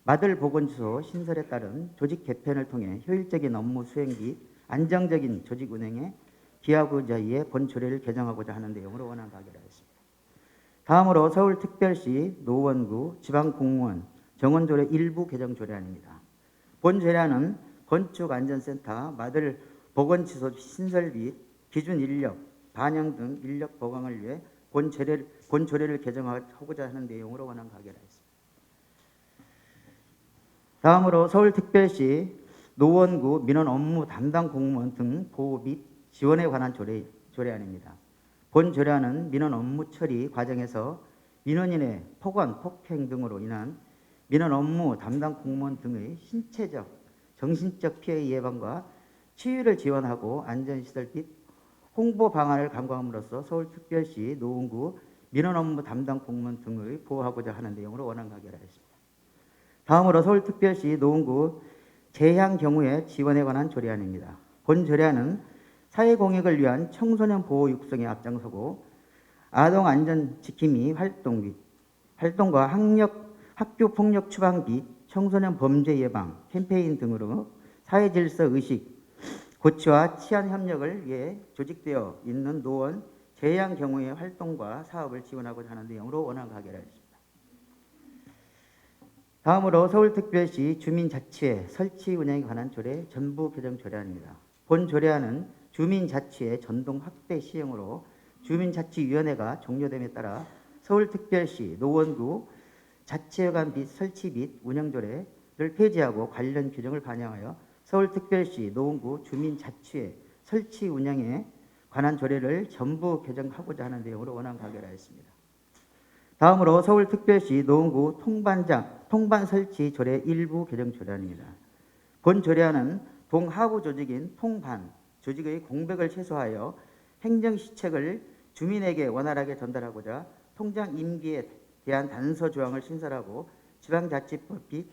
마들보건소 신설에 따른 조직 개편을 통해 효율적인 업무 수행 및 안정적인 조직 운행에 기하고자 위해 본 조례를 개정하고자 하는 내용으로 원안 가결하였습니다. 다음으로 서울특별시 노원구 지방공무원 정원조례 일부 개정 조례안입니다. 본 조례안은 건축안전센터 마들보건시설 신설 및 기준 인력, 반영 등 인력 보강을 위해 본 조례를 개정하고자 하는 내용으로 원안 가결하였습니다. 다음으로 서울특별시 노원구 민원 업무 담당 공무원 등 보호 및 지원에 관한 조례안입니다. 본 조례안은 민원 업무 처리 과정에서 민원인의 폭언, 폭행 등으로 인한 민원 업무 담당 공무원 등의 신체적, 정신적 피해 예방과 치유를 지원하고 안전시설 및 홍보 방안을 강구함으로써 서울특별시 노원구 민원 업무 담당 공무원 등을 보호하고자 하는 내용으로 원안 가결하였습니다. 다음으로 서울특별시 노원구 재향 경우의 지원에 관한 조례안입니다. 본 조례안은 사회공익을 위한 청소년 보호 육성에 앞장서고 아동 안전 지킴이 활동과 학교 폭력 추방 및 청소년 범죄 예방 캠페인 등으로 사회 질서 의식 고취와 치안 협력을 위해 조직되어 있는 노원 재향 경우의 활동과 사업을 지원하고자 하는 내용으로 원안 가결하였습니다. 다음으로 서울특별시 주민자치회 설치 운영에 관한 조례 전부 개정 조례안입니다. 본 조례안은 주민자치회 전동 확대 시행으로 주민자치위원회가 종료됨에 따라 서울특별시 노원구 자치회관 및 설치 및 운영조례를 폐지하고 관련 규정을 반영하여 서울특별시 노원구 주민자치회 설치 운영에 관한 조례를 전부 개정하고자 하는 내용으로 원안 가결하였습니다. 다음으로 서울특별시 노원구 통반 설치 조례 일부 개정 조례안입니다. 본 조례안은 동하부 조직인 통반 조직의 공백을 최소화하여 행정시책을 주민에게 원활하게 전달하고자 통장 임기에 대한 단서 조항을 신설하고 지방자치법 및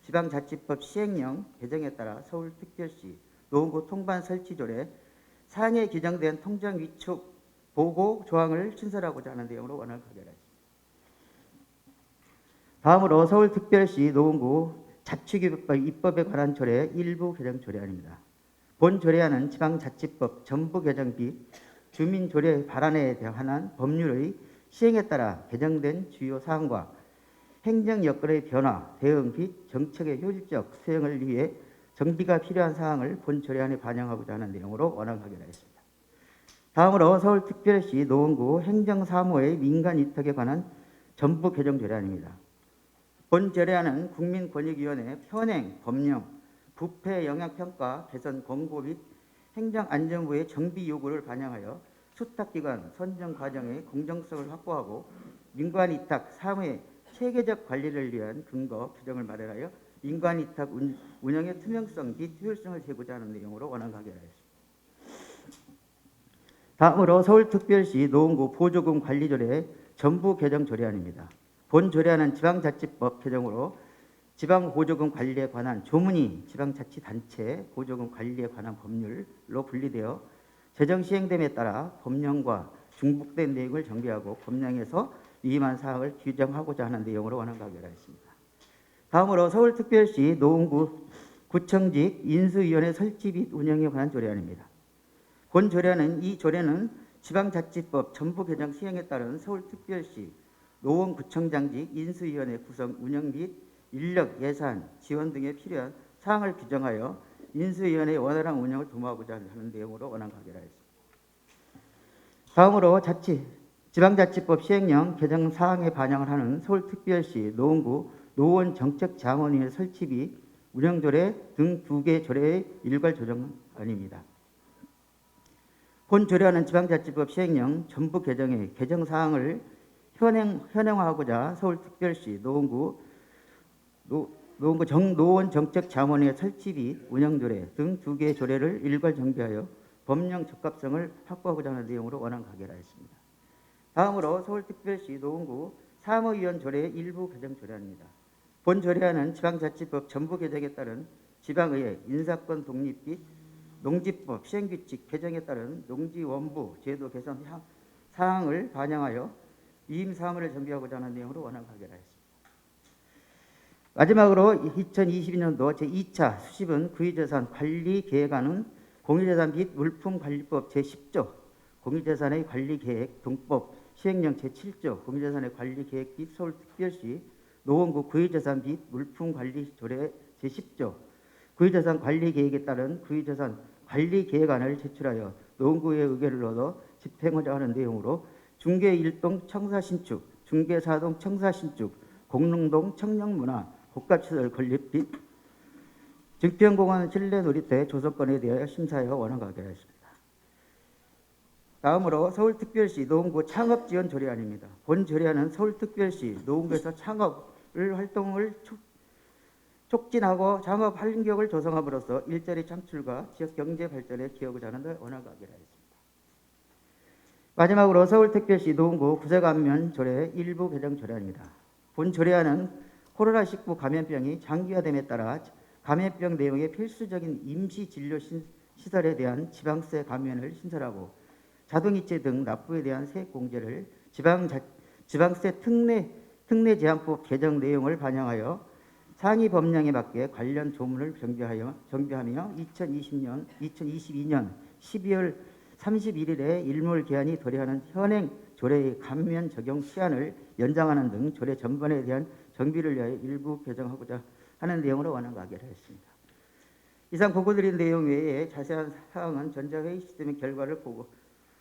지방자치법 시행령 개정에 따라 서울특별시 노원구 통반 설치조례 사항에 규정된 통장 위촉 보고 조항을 신설하고자 하는 내용으로 원안을 가결하였습니다. 다음으로 서울특별시 노원구 자치규범법 입법에 관한 조례 일부 개정 조례안입니다. 본 조례안은 지방자치법 전부 개정 및 주민조례 발안에 관한 법률의 시행에 따라 개정된 주요 사항과 행정 여건의 변화, 대응 및 정책의 효율적 수행을 위해 정비가 필요한 사항을 본 조례안에 반영하고자 하는 내용으로 원안 가결하였습니다. 다음으로 서울특별시 노원구 행정사무의 민간위탁에 관한 전부 개정 조례안입니다. 본 조례안은 국민권익위원회 현행 법령, 부패 영향평가 개선 권고 및 행정안전부의 정비 요구를 반영하여 수탁기관 선정 과정의 공정성을 확보하고 민간위탁 사무의 체계적 관리를 위한 근거 규정을 마련하여 민간위탁 운영의 투명성 및 효율성을 제고자 하는 내용으로 원안 가결하였습니다. 다음으로 서울특별시 노원구 보조금 관리조례 전부 개정 조례안입니다. 본 조례안은 지방자치법 개정으로 지방보조금 관리에 관한 조문이 지방자치단체 보조금 관리에 관한 법률로 분리되어 제정 시행됨에 따라 법령과 중복된 내용을 정비하고 법령에서 위임한 사항을 규정하고자 하는 내용으로 원안 가결하였습니다. 다음으로 서울특별시 노원구 구청직 인수위원회 설치 및 운영에 관한 조례안입니다. 본 조례안은 이 조례는 지방자치법 전부 개정 시행에 따른 서울특별시 노원구청장직 인수위원회 구성 운영 및 인력 예산 지원 등에 필요한 사항을 규정하여 인수위원회의 원활한 운영을 도모하고자 하는 내용으로 원안 가결하였습니다. 다음으로 지방자치법 시행령 개정 사항에 반영을 하는 서울특별시 노원구 노원정책자문위원회 설치 및 운영조례 등 2개 조례의 일괄 조정안입니다. 본 조례안은 지방자치법 시행령 전부 개정의 개정 사항을 현행화하고자 서울특별시 노원구 노원정책자문회 설치 및 운영조례 등 2개의 조례를 일괄 정비하여 법령 적합성을 확보하고자 하는 내용으로 원안 가결하였습니다. 다음으로 서울특별시 노원구 사무위원 조례 일부 개정 조례안입니다. 본 조례안은 지방자치법 전부 개정에 따른 지방의회 인사권 독립 및 농지법 시행규칙 개정에 따른 농지원부 제도 개선 사항을 반영하여 위임 사항을 정비하고자 하는 내용으로 원안 가결하였습니다. 마지막으로 2022년도 제2차 수집은 구유재산 관리 계획안은 공유재산 및 물품관리법 제10조 공유재산의 관리계획 동법 시행령 제7조 공유재산의 관리계획 및 서울특별시 노원구 구유재산 및 물품관리조례 제10조 구유재산 관리계획에 따른 구유재산 관리계획안을 제출하여 노원구의 의견을 얻어 집행하자 하는 내용으로 중계일동 청사신축, 중계사동 청사신축, 공릉동 청년문화, 복합시설 건립 및 증평공원 실내 놀이터 조성권에 대하여 심사하여 원안 가결하였습니다. 다음으로 서울특별시 노원구 창업지원 조례안입니다. 본 조례안은 서울특별시 노원구에서 창업을 활동을 촉진하고 창업 활력을 조성함으로써 일자리 창출과 지역 경제 발전에 기여하고자 하는 데 원활하게 하였습니다. 마지막으로 서울특별시 노원구 구세감면 조례 일부 개정 조례안입니다. 본 조례안은 코로나19 감염병이 장기화됨에 따라 감염병 내용의 필수적인 임시 진료 시설에 대한 지방세 감면을 신설하고 자동이체 등 납부에 대한 세액 공제를 지방세 특례 제한법 개정 내용을 반영하여 상위 법령에 맞게 관련 조문을 정비하며 2022년 12월 31일에 일몰 기한이 도래하는 현행 조례의 감면 적용 시한을 연장하는 등 조례 전반에 대한 정비를 위하여 일부 개정하고자 하는 내용으로 원안하게 하였습니다. 이상 보고드린 내용 외에 자세한 사항은 전자회의 시스템의 결과를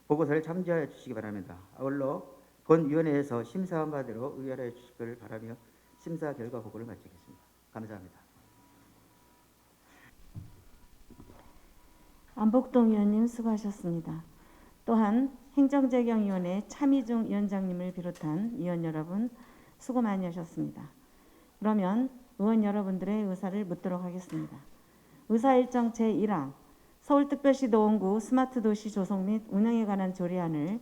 보고서를 참조하여 주시기 바랍니다. 아울러 본 위원회에서 심사한 바대로 의결하여 주시기를 바라며 심사 결과 보고를 마치겠습니다. 감사합니다. 안복동 의원님 수고하셨습니다. 또한 행정재경위원회 차미중 위원장님을 비롯한 위원 여러분 수고 많이 하셨습니다. 그러면 의원 여러분들의 의사를 묻도록 하겠습니다. 의사일정 제1항 서울특별시 노원구 스마트도시 조성 및 운영에 관한 조례안을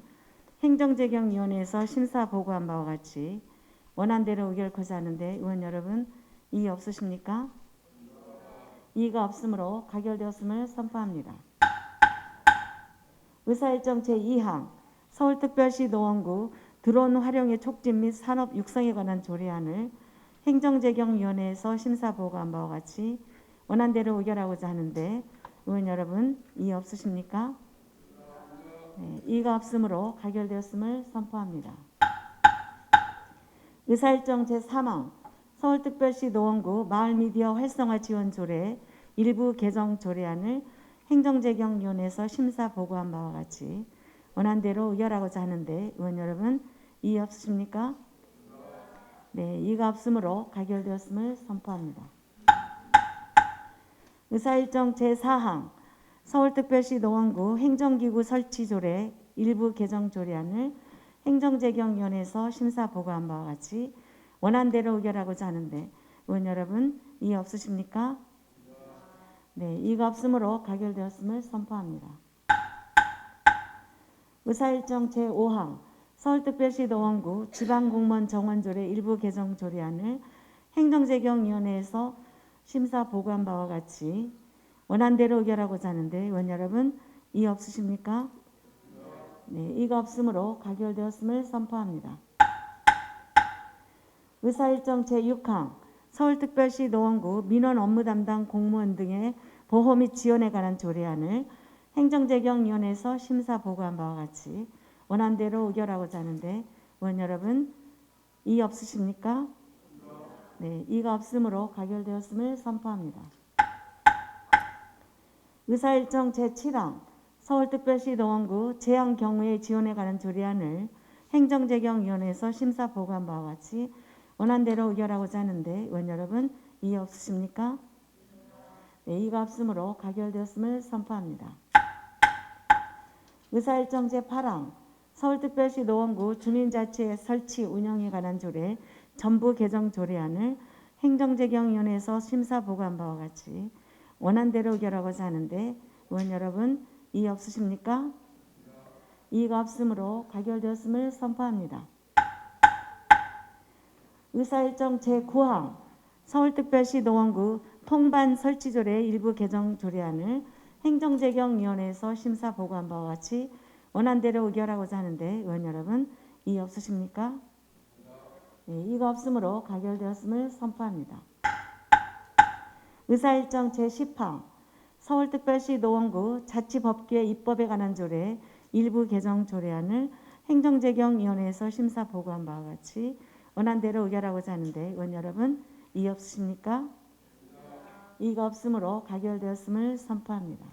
행정재경위원회에서 심사 보고한 바와 같이 원안대로 의결코자 하는데 의원 여러분 이의 없으십니까? 이의가 없으므로 가결되었음을 선포합니다. 의사일정 제2항 서울특별시 노원구 드론 활용의 촉진 및 산업 육성에 관한 조례안을 행정재경위원회에서 심사 보고한 바와 같이 원안대로 의결하고자 하는데 의원 여러분 이의 없으십니까? 네, 이의가 없으므로 가결되었음을 선포합니다. 의사일정 제3항 서울특별시 노원구 마을미디어 활성화 지원 조례 일부 개정 조례안을 행정재경위원회에서 심사 보고한 바와 같이 원안대로 의결하고자 하는데 의원 여러분 이의 없으십니까? 네, 이의가 없으므로 가결되었음을 선포합니다. 의사일정 제4항 서울특별시 노원구 행정기구 설치 조례 일부 개정 조례안을 행정재경위원회에서 심사 보고한 바와 같이 원안대로 의결하고자 하는데 의원 여러분 이의 없으십니까? 네, 이의가 없으므로 가결되었음을 선포합니다. 의사일정 제5항 서울특별시 노원구 지방공무원 정원조례 일부 개정 조례안을 행정재경위원회에서 심사 보고한 바와 같이 원안대로 의결하고자 하는데 의원 여러분 이의 없으십니까? 네, 이의가 없으므로 가결되었음을 선포합니다. 의사일정 제6항 서울특별시 노원구 민원 업무 담당 공무원 등의 보호 및 지원에 관한 조례안을 행정재경위원회에서 심사 보고한 바와 같이 원안대로 의결하고자 하는데 의원 여러분 이의 없으십니까? 네, 이의가 없으므로 가결되었음을 선포합니다. 의사일정 제7항 서울특별시 노원구 재앙 경우의 지원에 관한 조례안을 행정재경위원회에서 심사 보고한 바와 같이 원안대로 의결하고자 하는데 의원 여러분 이의 없으십니까? 네, 이의가 없으므로 가결되었음을 선포합니다. 의사일정 제8항 서울특별시 노원구 주민자치 설치 운영에 관한 조례 전부 개정 조례안을 행정재경위원회에서 심사 보고한 바와 같이 원안대로 의결하고자 하는데 의원 여러분 이의 없으십니까? 이의가 없으므로 가결되었음을 선포합니다. 의사일정 제9항 서울특별시 노원구 통반 설치조례 일부 개정 조례안을 행정재경위원회에서 심사 보고한 바와 같이 원안대로 의결하고자 하는데 의원 여러분 이의 없으십니까? 네, 이의가 없으므로 가결되었음을 선포합니다. 의사일정 제10항 서울특별시 노원구 자치법규의 입법에 관한 조례 일부 개정 조례안을 행정재경위원회에서 심사 보고한 바와 같이 원안대로 의결하고자 하는데 의원 여러분 이의 없으십니까? 이의가 없으므로 가결되었음을 선포합니다.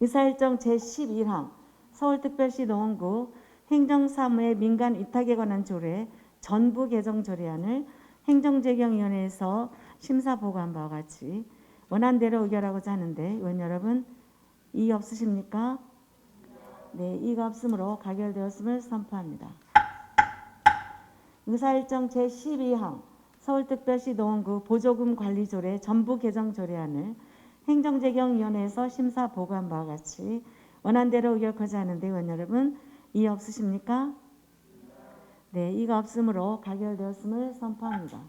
의사일정 제11항 서울특별시 노원구 행정사무의 민간 위탁에 관한 조례 전부 개정 조례안을 행정재경위원회에서 심사 보고한 바와 같이 원안대로 의결하고자 하는데 의원 여러분 이의 없으십니까? 네, 이의가 없으므로 가결되었음을 선포합니다. 의사일정 제12항 서울특별시 노원구 보조금 관리조례 전부 개정 조례안을 행정재경위원회에서 심사 보고한 바와 같이 원안대로 의결코자 하는데 의원 여러분 이의 없으십니까? 네, 이가 없으므로 가결되었음을 선포합니다.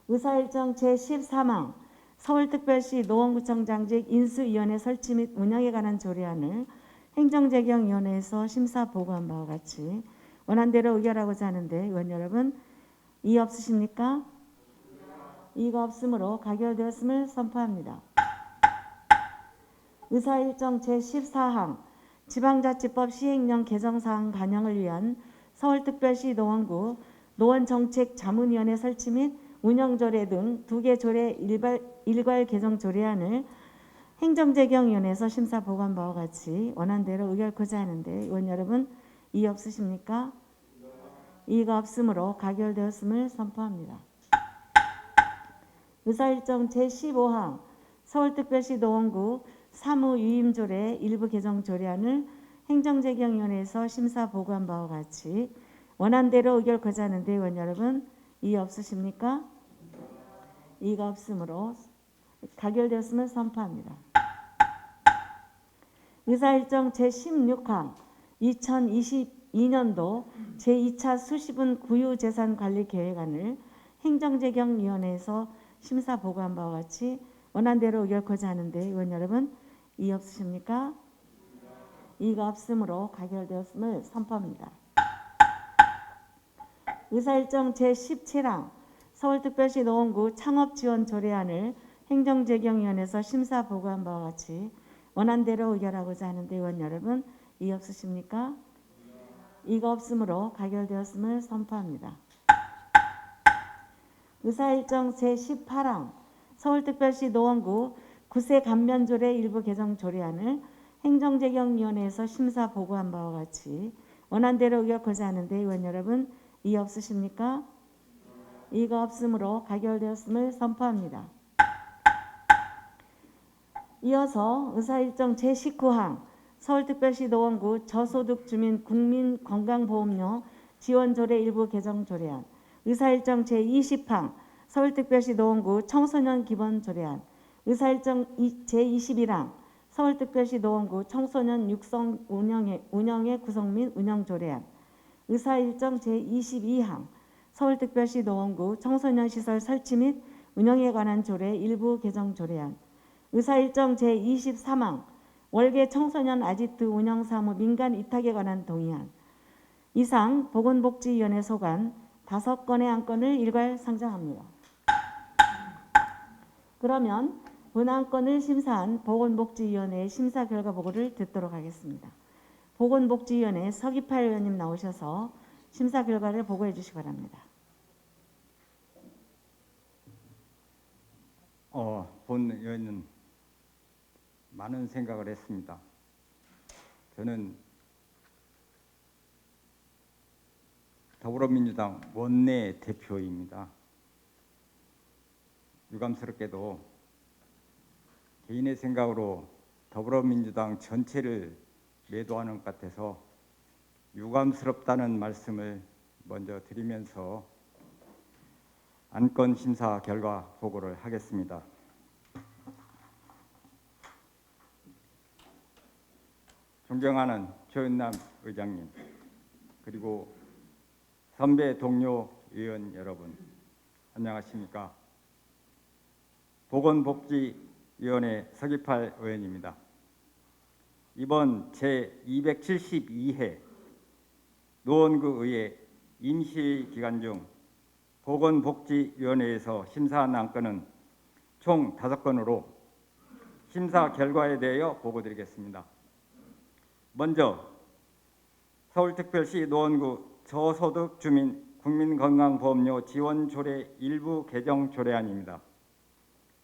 의사일정 제13항 서울특별시 노원구청장직 인수위원회 설치 및 운영에 관한 조례안을 행정재경위원회에서 심사 보고한 바와 같이 원안대로 의결하고자 하는데 의원 여러분 이의 없으십니까? 이가 없으므로 가결되었음을 선포합니다. 의사일정 제14항 지방자치법 시행령 개정사항 반영을 위한 서울특별시 노원구 노원정책자문위원회 설치 및 운영조례 등 2개 조례 일괄 개정 조례안을 행정재경위원회에서 심사 보고한 바와 같이 원안대로 의결코자 하는데 의원 여러분 이의 없으십니까? 이의가 없으므로 가결되었음을 선포합니다. 의사일정 제15항 서울특별시 노원구 사무유임조례 일부 개정 조례안을 행정재경위원회에서 심사 보고한 바와 같이 원안대로 의결코자 하는데 의원 여러분 이의 없으십니까? 이의가 없으므로 가결되었음을 선포합니다. 의사일정 제16항 2022년도 제2차 수시분 구유재산관리계획안을 행정재경위원회에서 심사 보고한 바와 같이 원안대로 의결코자 하는데 의원 여러분 이의 없으십니까? 이의가 없으므로 가결되었음을 선포합니다. 의사일정 제17항 서울특별시 노원구 창업지원조례안을 행정재경위원회에서 심사 보고한 바와 같이 원안대로 의결하고자 하는데 의원 여러분 이의 없으십니까? 이의가 없으므로 가결되었음을 선포합니다. 의사일정 제18항 서울특별시 노원구 구세 감면조례 일부 개정 조례안을 행정재경위원회에서 심사 보고한 바와 같이 원안대로 의결코자 하는데 의원 여러분 이의 없으십니까? 이의가 없으므로 가결되었음을 선포합니다. 이어서 의사일정 제19항 서울특별시 노원구 저소득 주민 국민건강보험료 지원조례 일부 개정 조례안, 의사일정 제20항 서울특별시 노원구 청소년 기본조례안, 의사일정 제21항 서울특별시 노원구 청소년 육성 운영의 구성 및 운영조례안, 의사일정 제22항 서울특별시 노원구 청소년시설 설치 및 운영에 관한 조례 일부 개정 조례안, 의사일정 제23항 월계 청소년 아지트 운영사무 민간 위탁에 관한 동의안. 이상 보건복지위원회 소관 5건의 안건을 일괄 상정합니다. 그러면 본 안건을 심사한 보건복지위원회의 심사 결과 보고를 듣도록 하겠습니다. 보건복지위원회 서기팔 의원님 나오셔서 심사 결과를 보고해 주시기 바랍니다. 본 의원은 많은 생각을 했습니다. 저는 더불어민주당 원내 대표입니다. 유감스럽게도 개인의 생각으로 더불어민주당 전체를 매도하는 것 같아서 유감스럽다는 말씀을 먼저 드리면서 안건 심사 결과 보고를 하겠습니다. 존경하는 조현남 의장님, 그리고 선배 동료 의원 여러분, 안녕하십니까? 보건복지위원회 서기팔 의원입니다. 이번 제272회 노원구의회 임시 기간 중 보건복지위원회에서 심사한 안건은 총 5건으로 심사 결과에 대하여 보고드리겠습니다. 먼저 서울특별시 노원구 저소득 주민 국민건강보험료 지원조례 일부 개정 조례안입니다.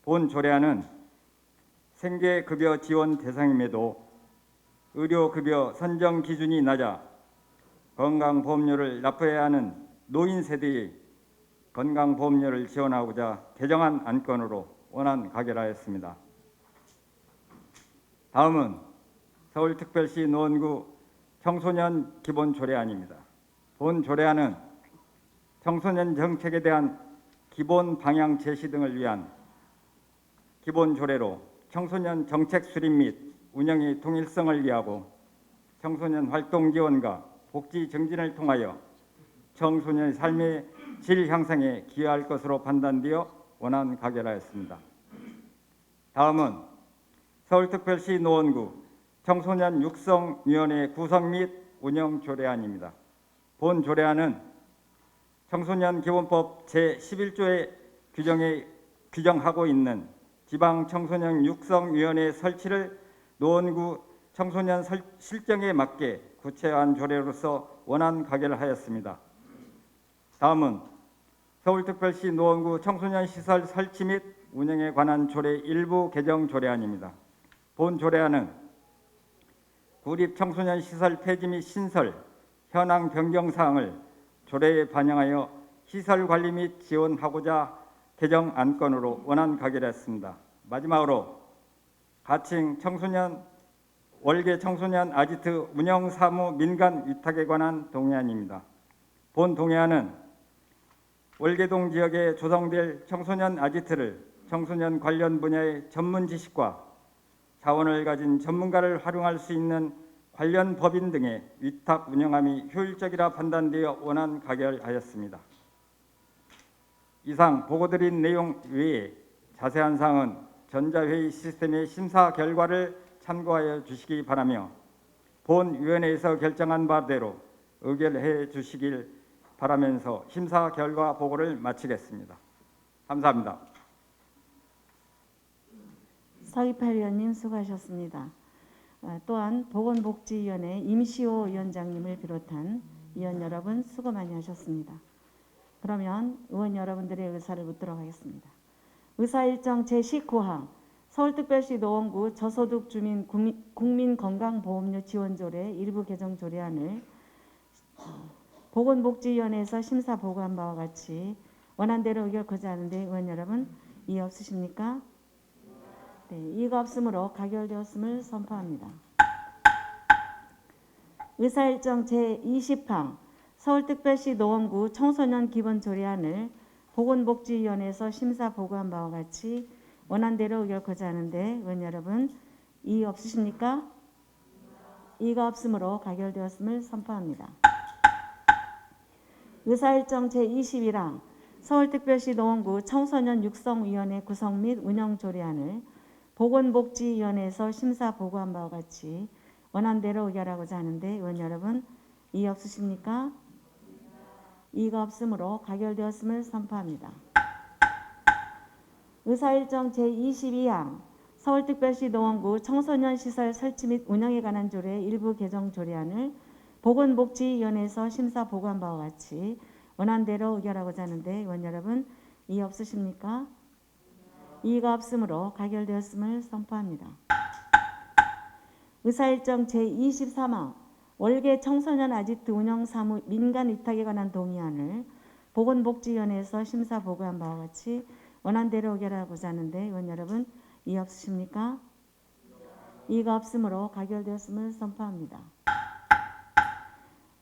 본 조례안은 생계급여 지원 대상임에도 의료급여 선정 기준이 낮아 건강보험료를 납부해야 하는 노인 세대의 건강보험료를 지원하고자 개정한 안건으로 원안 가결하였습니다. 다음은 서울특별시 노원구 청소년 기본조례안입니다. 본 조례안은 청소년 정책에 대한 기본 방향 제시 등을 위한 기본 조례로 청소년 정책 수립 및 운영의 통일성을 위하고 청소년 활동 지원과 복지 증진을 통하여 청소년의 삶의 질 향상에 기여할 것으로 판단되어 원안 가결하였습니다. 다음은 서울특별시 노원구 청소년 육성위원회 구성 및 운영 조례안입니다. 본 조례안은 청소년 기본법 제11조의 규정하고 있는 지방 청소년 육성위원회 설치를 노원구 청소년 실정에 맞게 구체화한 조례로서 원안 가결하였습니다. 다음은 서울특별시 노원구 청소년 시설 설치 및 운영에 관한 조례 일부 개정 조례안입니다. 본 조례안은 구립 청소년 시설 폐지 및 신설, 현황 변경 사항을 조례에 반영하여 시설 관리 및 지원하고자 개정 안건으로 원안 가결했습니다. 마지막으로 가칭 청소년 월계 청소년 아지트 운영 사무 민간 위탁에 관한 동의안입니다. 본 동의안은 월계동 지역에 조성될 청소년 아지트를 청소년 관련 분야의 전문 지식과 자원을 가진 전문가를 활용할 수 있는 관련 법인 등의 위탁 운영함이 효율적이라 판단되어 원안 가결하였습니다. 이상 보고드린 내용 외에 자세한 사항은 전자회의 시스템의 심사 결과를 참고하여 주시기 바라며 본 위원회에서 결정한 바대로 의결해 주시길 바라면서 심사 결과 보고를 마치겠습니다. 감사합니다. 서희팔 의원님 수고하셨습니다. 또한 보건복지위원회 임시호 위원장님을 비롯한 위원 여러분 수고 많이 하셨습니다. 그러면 의원 여러분들의 의사를 묻도록 하겠습니다. 의사일정 제19항 서울특별시 노원구 저소득 주민 국민건강보험료 지원조례 일부 개정 조례안을 보건복지위원회에서 심사 보고한 바와 같이 원안대로 의결 거부하는데 의원 여러분 이의 없으십니까? 네, 이의가 없으므로 가결되었음을 선포합니다. 의사일정 제20항 서울특별시 노원구 청소년 기본조례안을 보건복지위원회에서 심사 보고한 바와 같이 원안대로 의결 거부하는데 의원 여러분 이의 없으십니까? 이의가 없으므로 가결되었음을 선포합니다. 의사일정 제21항 서울특별시 노원구 청소년 육성위원회 구성 및 운영 조례안을 보건복지위원회에서 심사 보고한 바와 같이 원안대로 의결하고자 하는데 의원 여러분 이의 없으십니까? 이의가 없으므로 가결되었음을 선포합니다. 의사일정 제22항 서울특별시 노원구 청소년 시설 설치 및 운영에 관한 조례 일부 개정 조례안을 보건복지위원회에서 심사 보고한 바와 같이 원안대로 의결하고자 하는데 의원 여러분 이의 없으십니까? 이의가 없으므로 가결되었음을 선포합니다. 의사일정 제23항 월계 청소년 아지트 운영 사무 민간 위탁에 관한 동의안을 보건복지위원회에서 심사 보고한 바와 같이 원안대로 의결하고자 하는데 의원 여러분 이의 없으십니까? 이의가 없으므로 가결되었음을 선포합니다.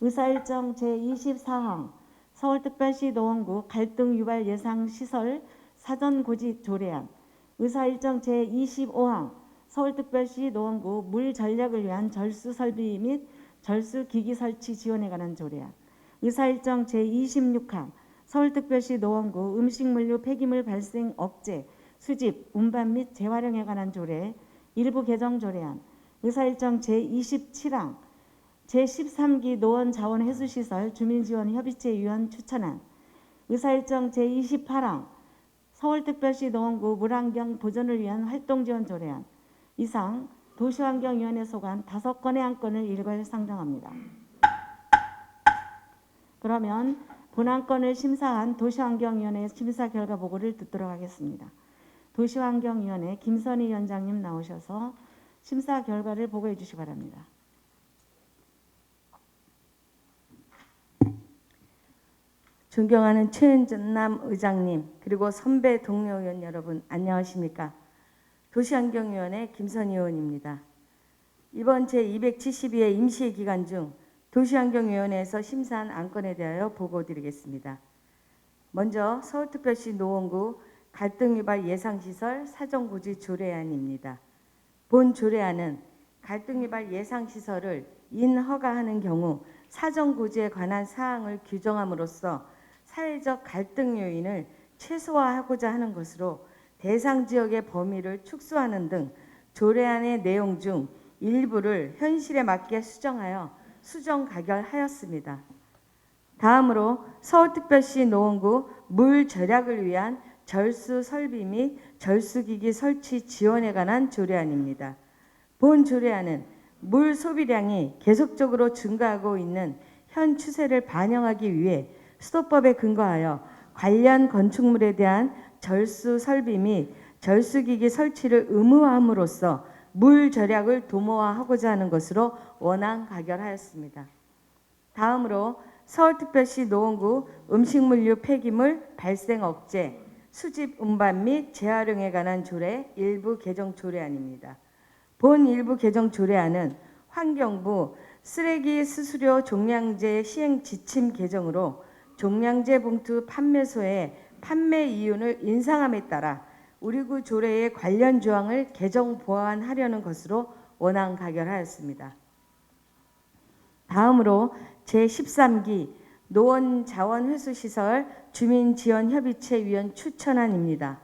의사일정 제24항 서울특별시 노원구 갈등 유발 예상 시설 사전 고지 조례안 의사일정 제25항 서울특별시 노원구 물 전략을 위한 절수 설비 및 절수 기기 설치 지원에 관한 조례안 의사일정 제26항 서울특별시 노원구 음식물류 폐기물 발생 억제, 수집, 운반 및 재활용에 관한 조례 일부 개정 조례안 의사일정 제27항 제13기 노원자원해수시설 주민지원협의체위원 추천안 의사일정 제28항 서울특별시 노원구 물환경 보존을 위한 활동지원 조례안 이상 도시환경위원회 소관 5건의 안건을 일괄 상정합니다. 그러면 본 안건을 심사한 도시환경위원회 심사 결과 보고를 듣도록 하겠습니다. 도시환경위원회 김선희 위원장님 나오셔서 심사 결과를 보고해 주시기 바랍니다. 존경하는 최은남 의장님 그리고 선배 동료 의원 여러분 안녕하십니까? 도시환경위원회 김선희 의원입니다. 이번 제272회 임시회 기간 중 도시환경위원회에서 심사한 안건에 대하여 보고드리겠습니다. 먼저 서울특별시 노원구 갈등유발 예상시설 사정고지 조례안입니다. 본 조례안은 갈등유발 예상시설을 인허가하는 경우 사정고지에 관한 사항을 규정함으로써 사회적 갈등 요인을 최소화하고자 하는 것으로 대상 지역의 범위를 축소하는 등 조례안의 내용 중 일부를 현실에 맞게 수정하여 수정 가결하였습니다. 다음으로 서울특별시 노원구 물 절약을 위한 절수 설비 및 절수기기 설치 지원에 관한 조례안입니다. 본 조례안은 물 소비량이 계속적으로 증가하고 있는 현 추세를 반영하기 위해 수도법에 근거하여 관련 건축물에 대한 절수 설비 및 절수기기 설치를 의무화함으로써 물 절약을 도모하고자 하는 것으로 원안 가결하였습니다. 다음으로 서울특별시 노원구 음식물류 폐기물 발생 억제, 수집 운반 및 재활용에 관한 조례 일부 개정 조례안입니다. 본 일부 개정 조례안은 환경부 쓰레기 수수료 종량제 시행 지침 개정으로 종량제 봉투 판매소의 판매 이윤을 인상함에 따라 우리구 조례의 관련 조항을 개정 보완하려는 것으로 원안 가결하였습니다. 다음으로 제13기 노원자원회수시설 주민지원협의체위원 추천안입니다.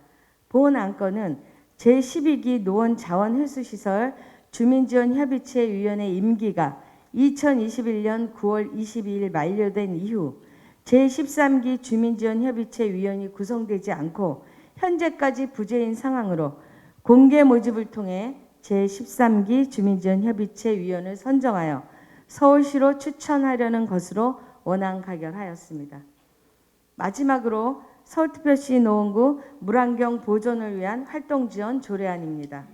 본 안건은 제12기 노원자원회수시설 주민지원협의체위원회 임기가 2021년 9월 22일 만료된 이후 제13기 주민지원협의체위원이 구성되지 않고 현재까지 부재인 상황으로 공개 모집을 통해 제13기 주민지원협의체위원을 선정하여 서울시로 추천하려는 것으로 원안 가결하였습니다. 마지막으로 서울특별시 노원구 물환경 보존을 위한 활동지원 조례안입니다.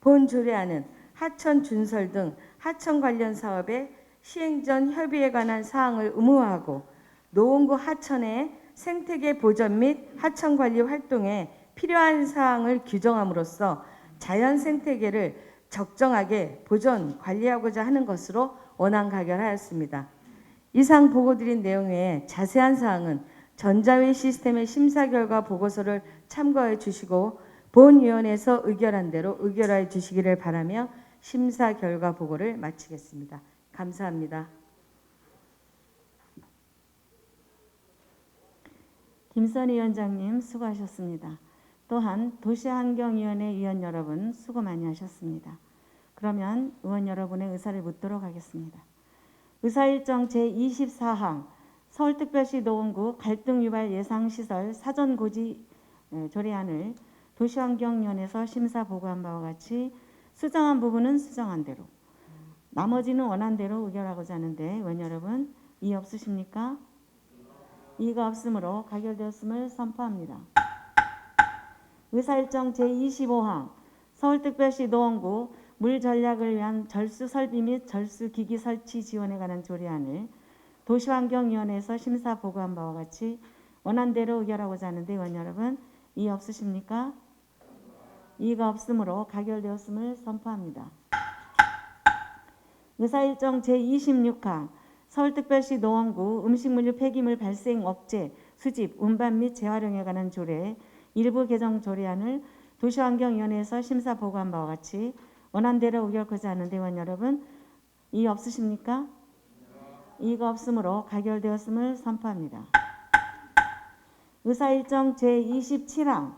본 조례안은 하천 준설 등 하천 관련 사업의 시행 전 협의에 관한 사항을 의무화하고 노원구 하천의 생태계 보전 및 하천 관리 활동에 필요한 사항을 규정함으로써 자연 생태계를 적정하게 보존 관리하고자 하는 것으로 원안 가결하였습니다. 이상 보고드린 내용 외에 자세한 사항은 전자회의 시스템의 심사 결과 보고서를 참고해 주시고 본위원회에서 의결한 대로 의결하여 주시기를 바라며 심사 결과 보고를 마치겠습니다. 감사합니다. 김선희 위원장님 수고하셨습니다. 또한 도시환경위원회 위원 여러분 수고 많이 하셨습니다. 그러면 의원 여러분의 의사를 묻도록 하겠습니다. 의사일정 제24항 서울특별시 노원구 갈등유발 예상시설 사전고지 조례안을 도시환경위원회에서 심사 보고한 바와 같이 수정한 부분은 수정한 대로 나머지는 원한 대로 의결하고자 하는데 의원 여러분 이의 없으십니까? 이의가 없으므로 가결되었음을 선포합니다. 의사일정 제25항 서울특별시 노원구 물 전략을 위한 절수 설비 및 절수 기기 설치 지원에 관한 조례안을 도시환경위원회에서 심사 보고한 바와 같이 원안대로 의결하고자 하는데 의원 여러분 이의 없으십니까? 이의가 없으므로 가결되었음을 선포합니다. 의사일정 제26항 서울특별시 노원구 음식물류 폐기물 발생 억제, 수집, 운반 및 재활용에 관한 조례 일부 개정 조례안을 도시환경위원회에서 심사 보고한 바와 같이 원안대로 의결하고자 하는데 의원 여러분 이의 없으십니까? 이의가 없으므로 가결되었음을 선포합니다. 의사일정 제27항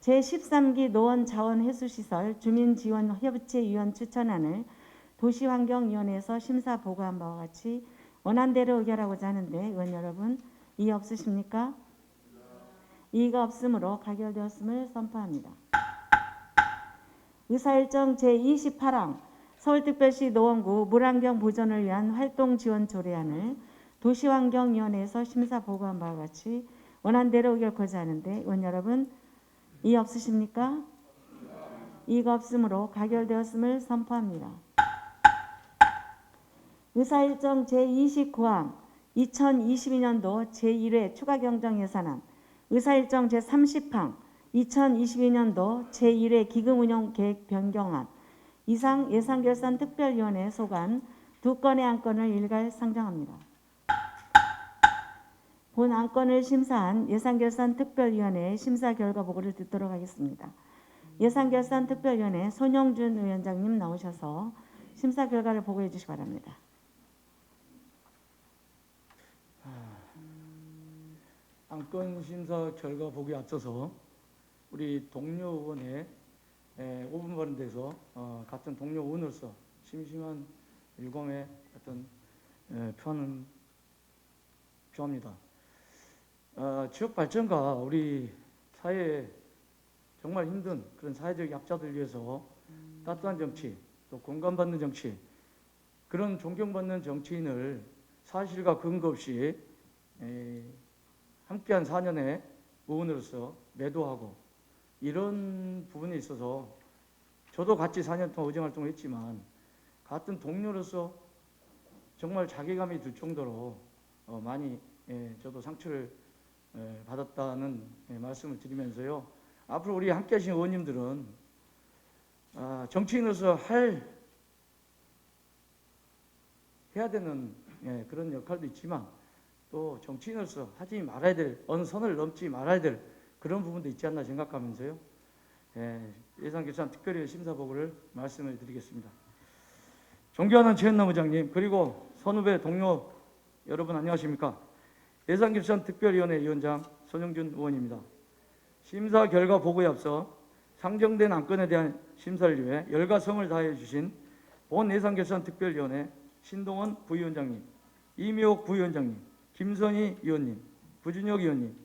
제13기 노원자원회수시설 주민지원협의체위원 추천안을 도시환경위원회에서 심사 보고한 바와 같이 원안대로 의결하고자 하는데 의원 여러분 이의 없으십니까? 이의가 없으므로 가결되었음을 선포합니다. 의사일정 제28항 서울특별시 노원구 물환경 보존을 위한 활동지원 조례안을 도시환경위원회에서 심사 보고한 바와 같이 원안대로 의결하고자 하는데 의원 여러분 이의 없으십니까? 이의가 없으므로 가결되었음을 선포합니다. 의사일정 제29항 2022년도 제1회 추가경정예산안 의사일정 제30항 2022년도 제1회 기금운용계획 변경안 이상 예산결산특별위원회 소관 2건의 안건을 일괄 상정합니다. 본 안건을 심사한 예산결산특별위원회의 심사 결과 보고를 듣도록 하겠습니다. 예산결산특별위원회 손영준 위원장님 나오셔서 심사 결과를 보고해 주시기 바랍니다. 안건 심사 결과 보기에 앞서서 우리 동료 의원의 5분 발언돼서 같은 동료 의원으로서 심심한 유감에 어떤 표합니다. 지역 발전과 우리 사회에 정말 힘든 그런 사회적 약자들 위해서 따뜻한 정치, 또 공감받는 정치, 그런 존경받는 정치인을 사실과 근거 없이 함께한 4년의 의원으로서 매도하고 이런 부분에 있어서 저도 같이 4년 동안 의정활동을 했지만 같은 동료로서 정말 자괴감이 들 정도로 많이 저도 상처를 받았다는 말씀을 드리면서요. 앞으로 우리 함께 하신 의원님들은 정치인으로서 해야 되는 그런 역할도 있지만 또 정치인으로서 하지 말아야 될, 어느 선을 넘지 말아야 될 그런 부분도 있지 않나 생각하면서요. 예산결산 특별위 심사 보고를 말씀을 드리겠습니다. 존경하는 최현남 의장님, 그리고 선후배 동료 여러분 안녕하십니까? 예산결산 특별위원회 위원장 손영준 의원입니다. 심사 결과 보고에 앞서 상정된 안건에 대한 심사를 위해 열과 성을 다해 주신 본 예산결산 특별위원회 신동원 부위원장님, 이미옥 부위원장님, 김선희 의원님, 부준혁 의원님,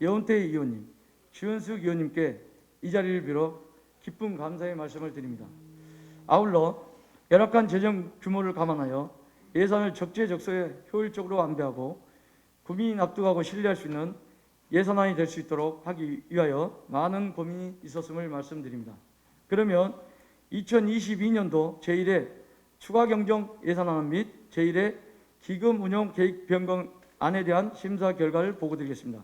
여운태 의원님, 주현숙 의원님께 이 자리를 빌어 기쁜 감사의 말씀을 드립니다. 아울러 열악한 재정 규모를 감안하여 예산을 적재적소에 효율적으로 안배하고 국민이 납득하고 신뢰할 수 있는 예산안이 될 수 있도록 하기 위하여 많은 고민이 있었음을 말씀드립니다. 그러면 2022년도 제1회 추가 경정 예산안 및 제1회 기금 운용 계획 변경안에 대한 심사 결과를 보고드리겠습니다.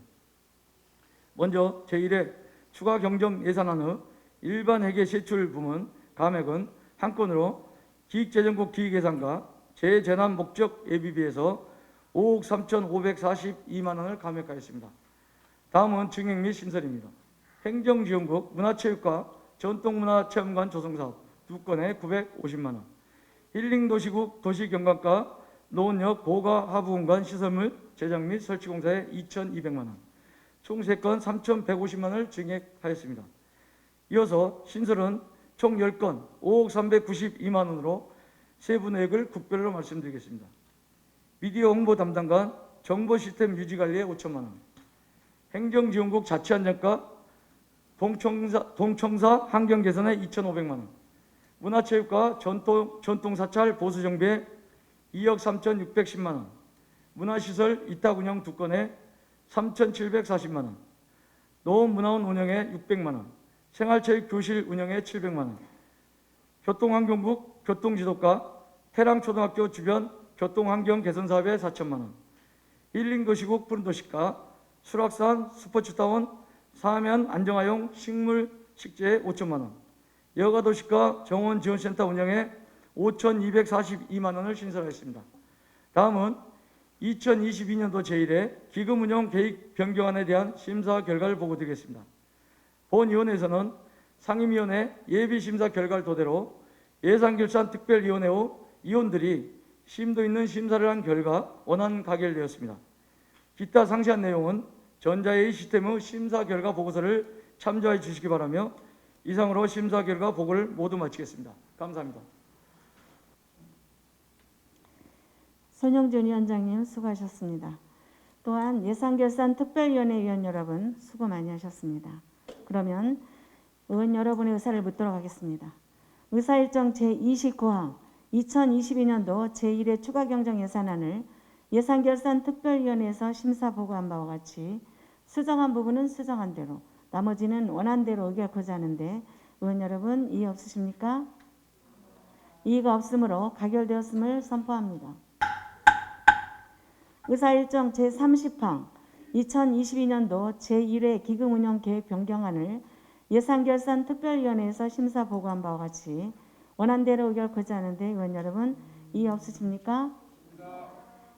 먼저 제1회 추가 경정 예산안의 일반 회계 세출 부문 감액은 한 건으로 기획재정국 기획예산과 재재난 목적 예비비에서 5억 3,542만 원을 감액하였습니다. 다음은 증액 및 신설입니다. 행정지원국 문화체육과 전통문화체험관 조성사업 2건에 950만 원, 힐링도시국 도시경관과 노원역 고가 하부공간 시설물 제작 및 설치공사에 2,200만 원, 총 3건 3,150만 원을 증액하였습니다. 이어서 신설은 총 10건 5억 392만 원으로 세부 내역을 국별로 말씀드리겠습니다. 미디어 홍보 담당관 정보 시스템 유지관리에 5천만 원, 행정지원국 자치안전과 동청사 환경 개선에 2,500만 원, 문화체육과 전통사찰 보수 정비에 2억 3,610만 원, 문화시설 이탁 운영 2건에 3,740만 원, 노원문화원 운영에 600만 원, 생활체육 교실 운영에 700만 원, 교통환경국 교통지도과 태랑초등학교 주변 교통환경 개선 사업에 4천만 원, 힐링도시국 푸른도시과 수락산 스포츠타운 사면 안정화용 식물 식재에 5천만 원, 여가도시과 정원지원센터 운영에 5,242만 원을 신설하였습니다. 다음은 2022년도 제1회 기금운용 계획 변경안에 대한 심사 결과를 보고드리겠습니다. 본위원회에서는 상임위원회 예비심사 결과를 토대로 예산결산특별위원회의 위원들이 심도 있는 심사를 한 결과 원안 가결되었습니다. 기타 상세한 내용은 전자회의 시스템의 심사 결과 보고서를 참조해 주시기 바라며 이상으로 심사 결과 보고를 모두 마치겠습니다. 감사합니다. 손영준 위원장님 수고하셨습니다. 또한 예산결산특별위원회 위원 여러분 수고 많이 하셨습니다. 그러면 의원 여러분의 의사를 묻도록 하겠습니다. 의사일정 제29항 2022년도 제1회 추가경정 예산안을 예산결산특별위원회에서 심사 보고한 바와 같이 수정한 부분은 수정한 대로 나머지는 원안대로 의결하고자 하는데 의원 여러분 이의 없으십니까? 이의가 없으므로 가결되었음을 선포합니다. 의사일정 제30항 2022년도 제1회 기금운용계획 변경안을 예산결산특별위원회에서 심사 보고한 바와 같이 원안대로 의결하고자 하는데 의원 여러분 이의 없으십니까?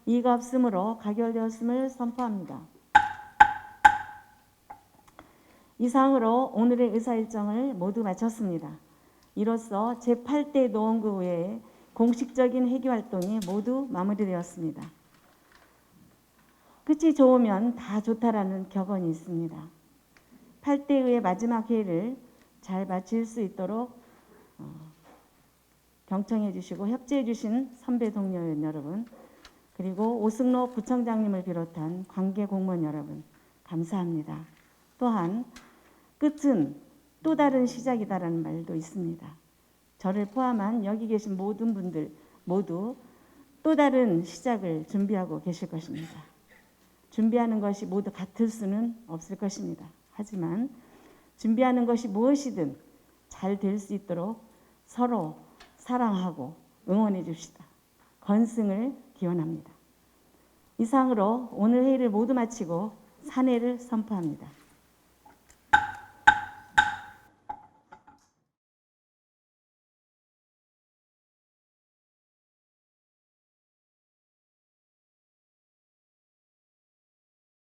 이의가 없으므로 가결되었음을 선포합니다. 이상으로 오늘의 의사 일정을 모두 마쳤습니다. 이로써 제8대 노원구의회 공식적인 회기 활동이 모두 마무리되었습니다. 끝이 좋으면 다 좋다라는 격언이 있습니다. 8대 의회 마지막 회의를 잘 마칠 수 있도록 경청해 주시고 협조해 주신 선배 동료 의원 여러분, 그리고 오승록 부청장님을 비롯한 관계 공무원 여러분, 감사합니다. 또한 끝은 또 다른 시작이다라는 말도 있습니다. 저를 포함한 여기 계신 모든 분들 모두 또 다른 시작을 준비하고 계실 것입니다. 준비하는 것이 모두 같을 수는 없을 것입니다. 하지만 준비하는 것이 무엇이든 잘 될 수 있도록 서로 사랑하고 응원해 줍시다. 건승을 기원합니다. 이상으로 오늘 회의를 모두 마치고 산회를 선포합니다.